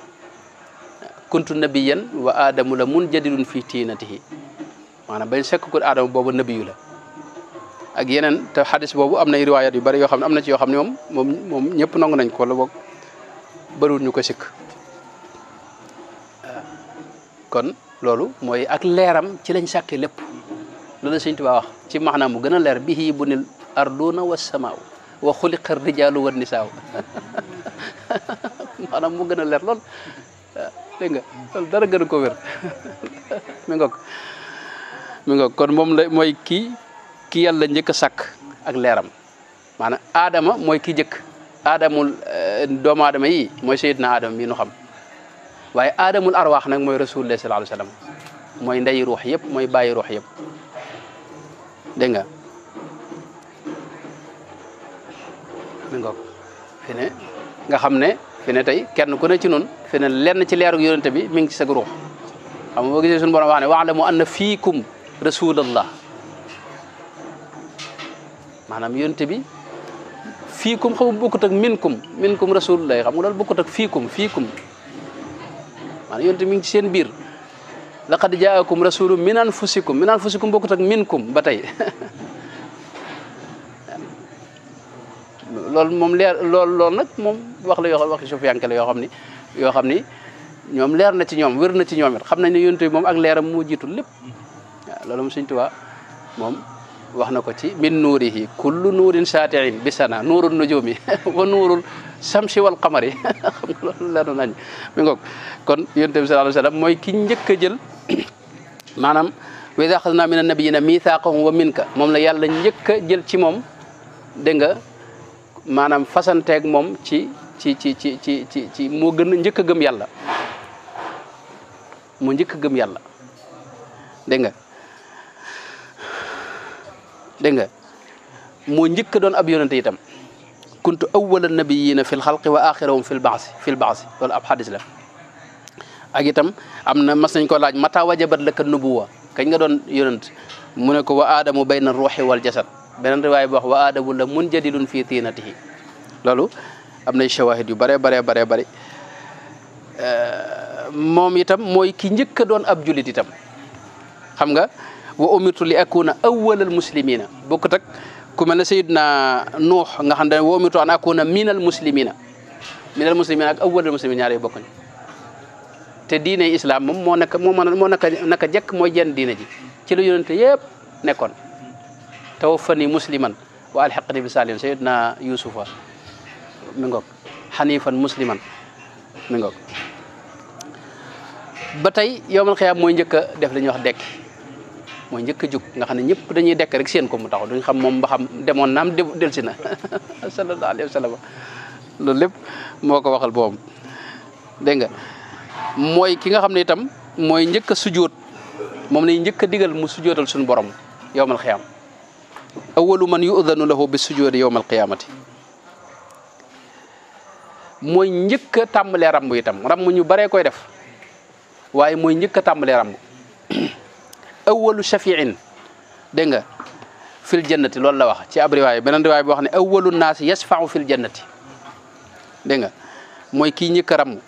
S1: kuntu nabiyan wa aadamu la munjadilun fi tiinatihi maanaam bañ sekk ko aadama boobu nabiyu la ak yeneen te xadis boobu am na riwaayat yu bari yoo xam ne am na ci yoo xam ne moom ñëpp nangu nañ ko wala boog bëriwul ñu ko sikk kon loolu mooy ak leeram ci lañ sàkkee lépp loolu Sëñ Tuubaa wax ci maanaam mu gën a leer bihi bunil arduna wa samaaw wa xuliqa rijaalu wa nisaaw maanaam mu gën a leer lool dégg nga loolu dara gën a ko wér mi ngoog kon moom la mooy ki yàlla njëkk a sàkk ak leeram maanaam aadama mooy ki jëkk aadamul doomu aadama yi mooy sayyidna aadama mi nu xam waaye aadamul arwaax nag mooy rasulullah sallallahu alayhi wasallam mooy ndeyi ruux yëpp mooy bàyyi ruux yëpp dégg nga mi ngoog fi ne nga xam ne fi ne tey kenn ku ne ci noonu fi ne lenn ci leeru yonente bi mi ngi ci sa ruux xam nga boo gisee suñu borom wax ne wa'lamu anna fiikum rasulallah maanaam yonente bi fiikum xam nga bokkut ak minkum rasulullah xam nga loolu bokkut ak fiikum maanaam yonente mi ngi ci seen biir laqad jaakum rasulun min anfusikum bokkut ak minkum ba tey loolu moom leer loolu nag moom wax la waxi sufiyanke la yoo xam ni ñoom leer na ci ñoom wér na ci ñoom it xam nañ ne yonent bi moom ak leeram moo jiitu lépp waaw loolu moom Sëñ Tuubaa moom wax na ko ci min nuurihi kullu nuurin saati'in bisana nuurul nujumi wa nuurul samsi wal qamari xam nga loolu leer na nañ mi ngoog kon yonent bi sallallahu alayhi wasallam mooy ki njëkk a jël maanaam wa idha akhadna mina nabiyyina mithaqahum wa minka moom la yàlla njëkk a jël ci moom dégg nga maanaam fasanteeg moom ci moo gën a njëkk a gëm yàlla moo njëkk a gëm yàlla dégg nga moo njëkk a doon ab yonente itam kuntu awwala nabiyina fil xalqi wa axirahum fil baasi loolu ab xadis la ak itam am na mas nañ ko laaj mata wajabat laka nubuwa kañ nga doon yonent mu ne ko wa aadamu bayna ruuxi wal jasad beneen riwaay bi wax wa aadamu la munjadilun fi tiinatihi loolu am nay shawahid yu bare moom itam mooy ki njëkk a doon ab julit itam xam nga wa umirtu li akuna awwalal muslimina bokkut ak ku mel ne Seydina Nuux nga xam ne wa umirtu an akuna minal muslimina ak awwalal muslimina ñaar yi bokkuñ te diine islam moom moo naka jekk mooy jenn diine ji ci la yonente yëpp nekkoon tawaffani musliman wa alhiqni bi salihin Seydina Yusufa mi ngoog hanifan musliman mi ngoog ba tey yowmal xiyaam mooy njëkk a def li ñuy wax dekk mooy njëkk a jug nga xam ne ñëpp dañuy dekk rek seen ko mu taxaw duñ xam moom ba xam demoon naam delsi na sallallahu alayhi wa sallam loolu lépp moo ko waxal boobam dégg nga mooy ki nga xam ne itam mooy njëkk a sujjóot moom lay njëkk a digal mu sujjóotal suñu borom yowmal xiyaam awwalu man yu'danu lahu bi sujjóoti yowmal qiyaamati mooy njëkk a tàmbalee ramb itam ramb ñu baree koy def waaye mooy njëkk a tàmbalee ramb awwalu shafiin dégg nga fil jannati loolu la wax ci ab riwaay beneen riwaay bi wax ne awwalu naasi yasfa'u fil jannati dégg nga mooy kii njëkk a ramb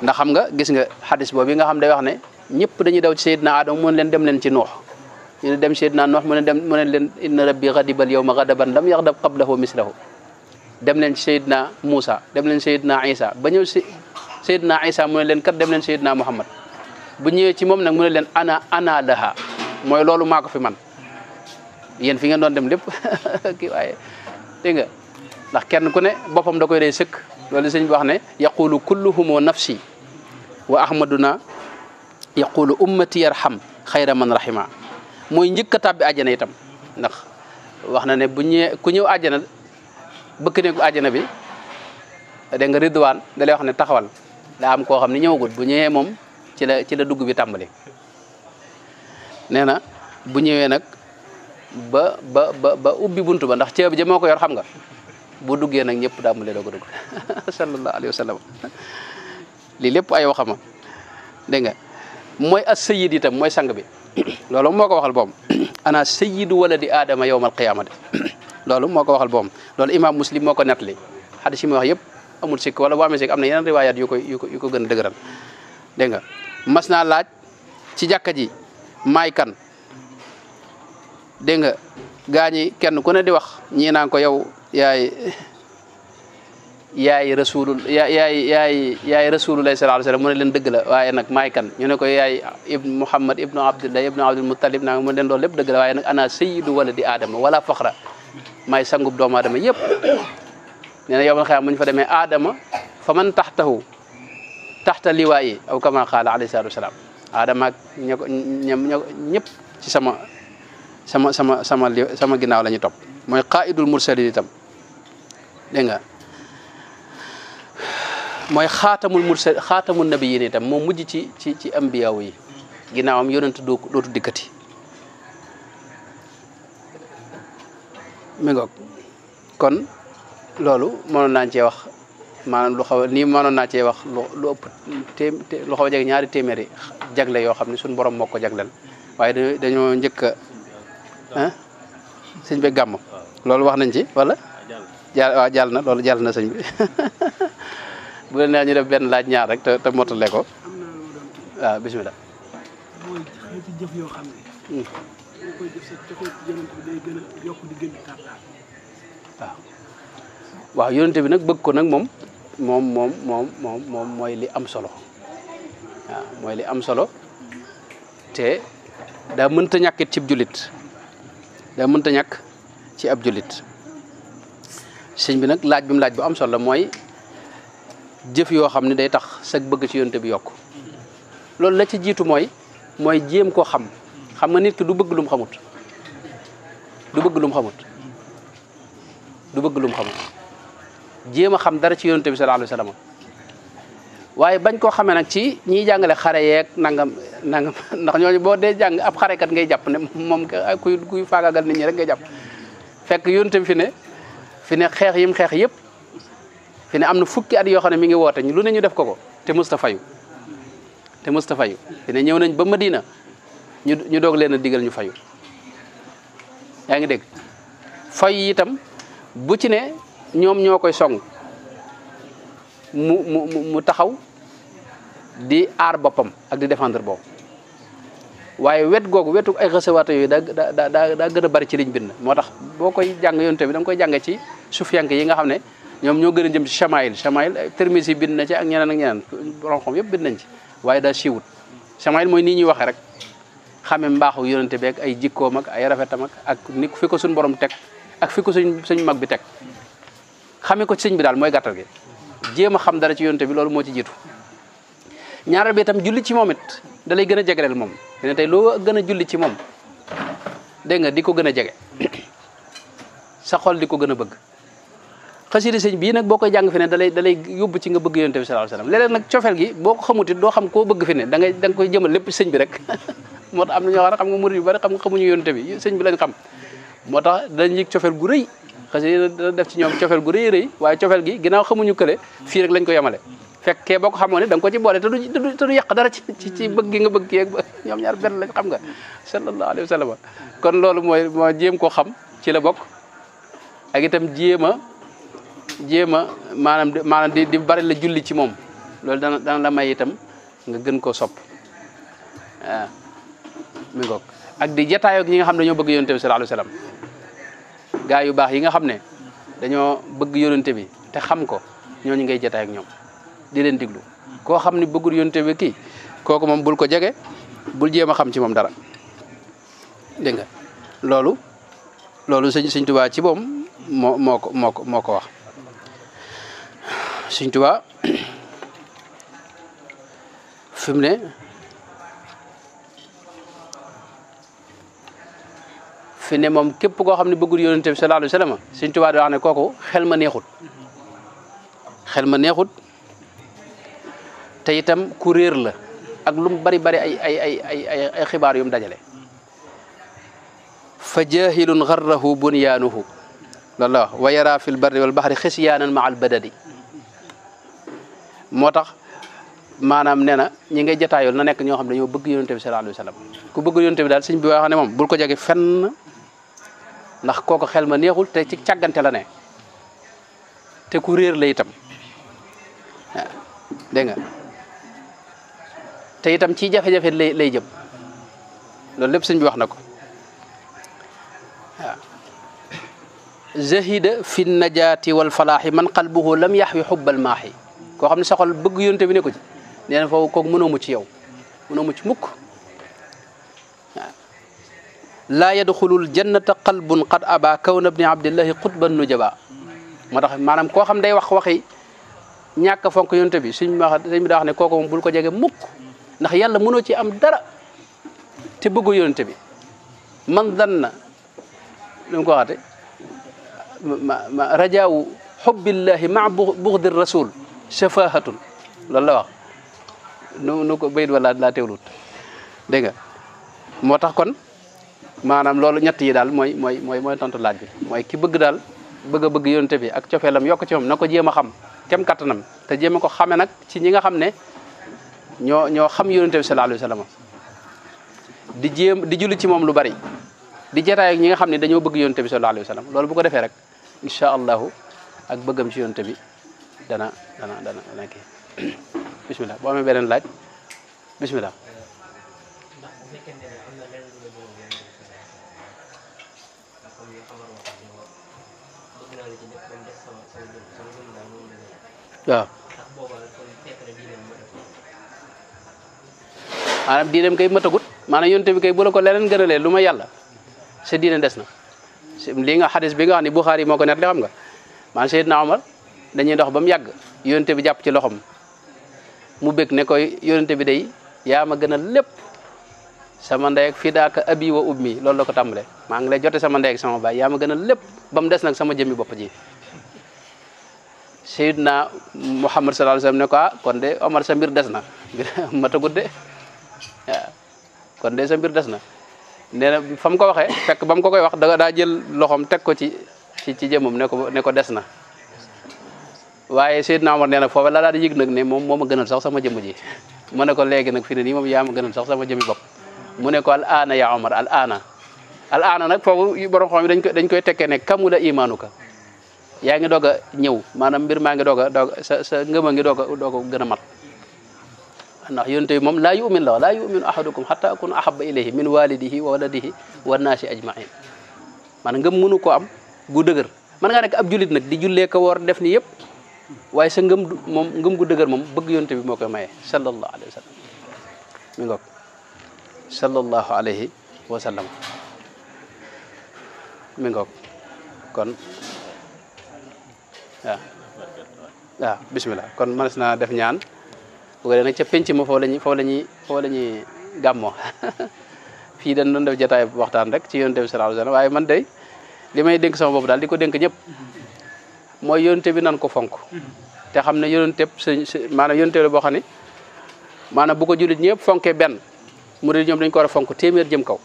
S1: ndax xam nga gis nga xadis boobu nga xam day wax ne ñëpp dañuy daw ci Seydina Adama mu ne leen dem leen ci Nuux ñu ne dem Seydina Nuux mu ne leen inna rabbi ghadibal yawma ghadaban lam yaghdab qablahu mislahu dem leen ci Seydina Moussa dem leen Seydina Isa ba ñëw si Seydina Isa mu ne leen kat dem leen Seydina Muhammad bu ñëwee ci moom nag mu ne leen ana laha mooy loolu maa ko fi man yéen fi ngeen doon dem lépp kii waaye dégg nga ndax kenn ku ne boppam da koy dee sëkk loolu sëñ bi wax ne yaqulu kulluhumu nafsi wa ahmaduna yaqulu ummati yarham xayra man rahima mooy njëkk a tàbbi àjjana itam ndax wax na ne bu ñëwee ku ñëw àjjana bëkk neegu àjjana bi dégg nga ridwaan da lay wax ne taxawal daa am koo xam ne ñëwagul bu ñëwee moom ci la dugg bi tàmbali nee na bu ñëwee nag ba ubbi buntu ba ndax ceeb ja moo ko yor xam nga bu duggee nag ñëpp tàmbali doo ko dugg sallallahu alayhi wa sallam lii lépp ay waxama dégg nga mooy as sayyid itam mooy sang bi loolu moo ko waxal boom ana sayyidu waladi aadama yawmal qiyaamati loolu moo ko waxal boom loolu imam muslim moo ko nettali xadis yi muy wax yëpp amul sikk wala bu amee sikk am na yeneen riwaayaat yu ko gën a dëgëral dégg nga mas naa laaj ci jàkka ji maay kan dégg nga gaañi kenn ku ne di wax ñii naan ko yow yaay rasulullah sallallahu alayhi wa sallam mu ne leen dëgg la waaye nag maay kan ñu ne ko yaay Muhammad ibnu Abdullah ibnu Abdul Muttalib naa mu ne leen loolu lépp dëgg la waaye nag ana sayyidu waladi aadama wala faxra maay sangub doomu aadama yëpp nee na yowmal xiyaam bu ñu fa demee aadama fa man taxta liwaayi aw kama qaala alayhi salaatu wasalaam aadama ak ñëpp ci sama ginnaaw la ñu topp mooy qaidul mursalin itam dégg nga mooy xaatamul nabiyin itam moo mujj ci ambiyaaw yi ginnaawam yonent dootu dikkati mi ngoog kon loolu mënoon naa cee wax maanaam mënoon naa cee wax lu ëpp lu xaw a jege ñaari téeméeri jagle yoo xam ne suñu borom moo ko jagleel waaye dañoo njëkk a sëñ bi gàmm loolu wax nañ ci wala jàll na loolu jàll na sëñ bi bu leen nee ñu def benn laaj ñaar rek te motale ko waaw bismillah
S2: mooy xeeti jëf yoo xam ne boo koy jëf sa cofeel ci yonent bi day gën a yokk di gën a tàttaat
S1: waaw yonent bi nag bëgg ko nag moom mooy li am solo waaw mooy li am solo te daa mënta ñàkkit ci ab jullit daa mënta ñàkk ci ab jullit sëñ bi nag laaj bi mu laaj bu am solo mooy jëf yoo xam ne day tax sag bëgg ci yonent bi yokk loolu la ci jiitu mooy jéem koo xam nga nit ki du bëgg lu mu xamut du bëgg lu mu xamul jéem a xam dara ci yonent bi sallallahu alayhi wasallam waaye bañ koo xamee nag ci ñiy jàngale xare yeeg nangam ndax ñooñu boo dee jàng ab xarekat ngay jàpp ne moom kuy faagaagal nit ñi rek ngay jàpp fekk yonent bi fi ne xeex yim xeex yëpp fi ne am na fukki at yoo xam ne mi ngi woote lu ne ñu def ko te Mustafa yu fi ne ñëw nañ ba Madina ñu doog leen a digal ñu fayu yaa ngi dégg fay itam bu ci ne ñoom ñoo koy song mu taxaw di aar boppam ak di défendre boobu waaye wet googu wetu ay xësawaata yooyu daa gën a bari ci liñ bind moo tax boo koy jàng yonte bi da nga koy jànge ci sufiyanke yi nga xam ne ñoom ñoo gën a jëm ci chamail Tirmisi bind na ci ak ñeneen borom xam yëpp bind nañ ci waaye daa siiwut chamail mooy nii ñuy waxee rek xame mbaaxu yonente bi ak ay jikkoom ak ay rafetam ak ni fi ko suñ borom teg ak fi ko suñ mag bi teg xame ko ci sëñ bi daal mooy gàttal gi jéem a xam dara ci yonente bi loolu moo ci jiitu ñaareel bi itam julli ci moom it da lay gën a jegeleel moom ne tey loo gën a julli ci moom dégg nga di ko gën a jege sa xol di ko gën a bëgg xasida sëñ bii nag boo koy jàng fi ne da lay yóbbu ci nga bëgg yonente bi sallallahu alayhi wasallam léeg-léeg nag cofeel gi boo ko xamut it doo xam koo bëgg fi ne da nga koy jëmal lépp sëñ bi rek moo tax am na ñoo xam ne xam nga murid yu bari xam nga xamuñu yonente bi sëñ bi lañ xam moo tax dañ yëg cofeel gu rëy xasida dana def ci ñoom cofeel gu rëy waaye cofeel gi ginnaaw xamuñu kële fii rek lañ ko yemale fekkee boo ko xamoon ne da nga ko ci boole te du yàq dara ci bëgg gi nga bëgg yeeg ñoom ñaar benn lañ xam nga sallallahu alayhi wa sallam kon loolu mooy jéem koo xam ci la bokk ak itam jéem a maanaam di bari la julli ci moom loolu dana la may itam nga gën koo sopp waaw mi ngoog ak di jataayoo ak ñi nga xam ne dañoo bëgg yonente bi sallallahu alayhi wa sallam gaa yu baax yi nga xam ne dañoo bëgg yonente bi te xam ko ñooñu ngay jataay ak ñoom di leen diglu koo xam ni bëggul yonente bi kii kooku moom bul ko jege bul jéem a xam ci moom dara dégg nga loolu sëñ Tuubaa ci moom moo ko wax sëñ Tuubaa fi mu ne moom képp koo xam ne bëggul yonente bi sallallahu alayhi wasallam sëñ Tuubaa di wax ne kooku xel ma neexut te itam ku réer la ak lu mu bari ay xibaar yu mu dajale fa jahilun gharrahu bunyaanuhu loolu la wax wa yara fil barri wal bahri xisyaanan ma al badadi moo tax maanaam nee na ñi ngay jataayool na nekk ñoo xam ne dañoo bëgg yonente bi sallallahu alayhi wasallam ku bëgg yonente bi daal sëñ bi wax ne moom bul ko jege fenn ndax kooku xel ma neexul te ci càggante la ne te ku réer la itam waaw dégg nga te itam ci jafe-jafe lay jëm loolu lépp sëñ bi wax na ko waaw zahida fi najaati wal falaahi man qalbuhu lam yaxwi xubbal maahi koo xam ne sa xol bëgg yonte bi ne ko ci nee na foofu kooku mënoo mucc yow mënoo mucc mukk waaw laa yadxulul jannata qalbun qad aba kawna bni abdillahi qutban nujaba moo tax maanaam koo xam day wax waxi ñàkk a fonk yonte bi suñ daa wax ne kooku moom bul ko jege mukk ndax yàlla mënoo ci am dara te bëggu yonte bi man danna lu mu ko waxate rajaawu xubbillahi ma buxdi rasul safahatun loolu la wax nu ko bayit wala laa teewlut dégg nga moo tax kon maanaam loolu ñett yi daal mooy tontu laaj bi mooy ki bëgg daal bëgg yonte bi ak cofeelam yokk ci moom na ko jéem a xam kem kattanam te jéem a ko xame nag ci ñi nga xam ne ñoo xam yonente bi sallallahu alayhi wasallam di julli ci moom lu bari di jataay ak ñi nga xam ne dañoo bëgg yonente bi sallallahu alayhi wasallam loolu bu ko defee rek incha allahu ak bëggam ci yonente bi dana kii bismillah boo amee beneen laaj bismillah waaw maanaam diineem kay matagut maanaam yonte bi kay bu la ko leneen gënalee lu ma yàlla sa diine des na lii nga xadis bi nga xam ne Buxaari moo ko net li xam nga maanaam Seydina Omar dañuy dox ba mu yàgg yonte bi jàpp ci loxom mu bëgg ne koy yonte bi day yaa ma gënal lépp sama ndey ak fidaaka abi wa ummi loolu la ko tàmbalee maa ngi lay jote sama ndey ak sama baay yaa ma gën a lépp ba mu des nag sama jëmmi bopp ji Seydina Muhammad sallallahu alayhi wasallam ne ko kon de Omar sa mbir des na mbir matagut de waaw kon de sa mbir des na nee na fa mu ko waxee fekk ba mu ko koy wax daa jël loxoom teg ko ci jëmmam ne ko des na waaye Seydina Omar nee na foofu la daal di yëg nag ne moom moo ma gënal sax sama jëmm ji mu ne ko léegi nag fi ne nii moom yaa ma gënal sax sama jëmmi bopp mu ne ko al aana ya Omar al aana nag foofu borom xam dañ koy tekkee ne kamula imaanuka yaa ngi doog a ñëw maanaam mbir maa ngi doog a sa ngëm a ngi doog a gën a mat ndax yonent bi moom laa yu'min ahadukum hatta akuna ahabba ilayhi min walidihi wa waladihi wa naasi ajmain maanaam ngëm mënu ko am gu dëgër mën ngaa nekk ab julit nag di jullee ko woor def ni yëpp waaye sa ngëm gu dëgër moom bëgg yonent bi moo koy maye sallallahu alayhi wa sallam mi ngoog sallallahu alayhi wa sallam mi ngoog kon waaw bismillah kon mënees naa def ñaan bu ko defee nag ca penc ma foofu la ñuy gàmmoo fii dañ doon def jotaay waxtaan rek ci yonent bi sallallahu alayhi wasallam waaye man day li may dénk sama bopp daal di ko dénk ñëpp mooy yonent bi nan ko fonk te xam ne yonent maanaam yonent la boo xam ne maanaam bu ko jullit ñëpp fonkee benn mu ñoom dañ ko war a fonk téeméer jëm kaw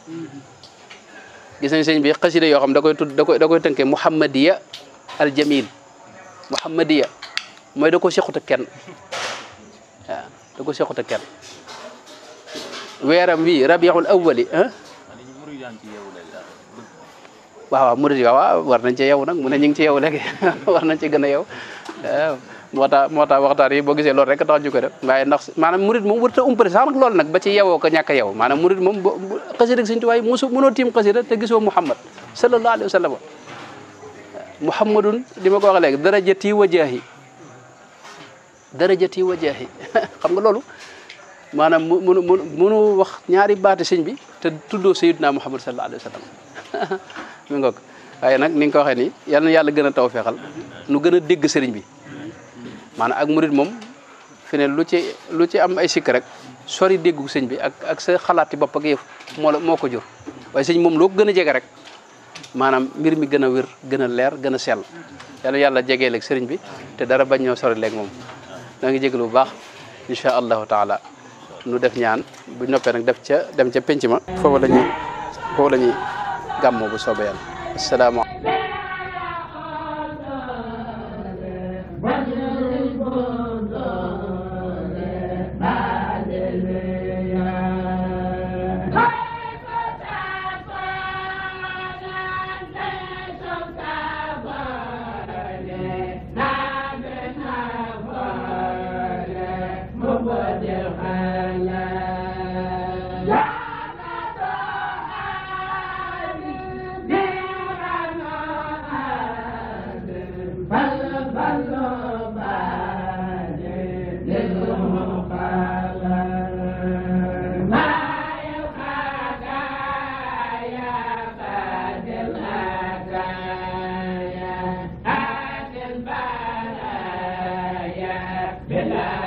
S1: gis nañ sëñ bi xasida yoo xam da koy tënkee muhammadiya al jamil muhammadiya mooy da ko sequt ak kenn waaw da ko sequt ak kenn weeram wi rabiul awwali waaw murid waaw war nañ ci yow nag mu ne ñu ngi ci yow léegi war nañ ci gën a yow waaw moo tax waxtaan yi boo gisee loolu rek tax ñu ko def waaye ndax maanaam murid moom warut a umpale sax nag loolu nag ba ci yewoo ko ñàkk a yew maanaam murid moom xasida ak Sëñ Tuubaa mënoo tiim xasida te gisoo Muhammad sallallahu alayhi wa sallam muhammadun di ma ko wax léegi darajati wa jaahi xam nga loolu maanaam mënu wax ñaari baati sëñ bi te tuddoo sayyidina Muhammad sallallahu alayhi wa sallam mi ngoog waaye nag ni nga ko waxee nii yal na yàlla gën a taw feexal nu gën a dégg sëriñ bi maanaam ak murid moom fi ne lu ci am ay sikk rek sori déggu sëñ bi ak sa xalaati bopp ak yëf moo ko jur waaye sëñ moom loo ko gën a jege rek maanaam mbir mi gën a wér gën a leer gën a sell yàlla yàlla jegee leeg sëriñ bi te dara bañ ñoo sori leeg moom da ngi jégalu bu baax incha allahu taala nu def ñaan bu noppee nag dem ca penc ma foofu la ñuy gàmmoo bu soobee yàlla assalaamu
S3: Bella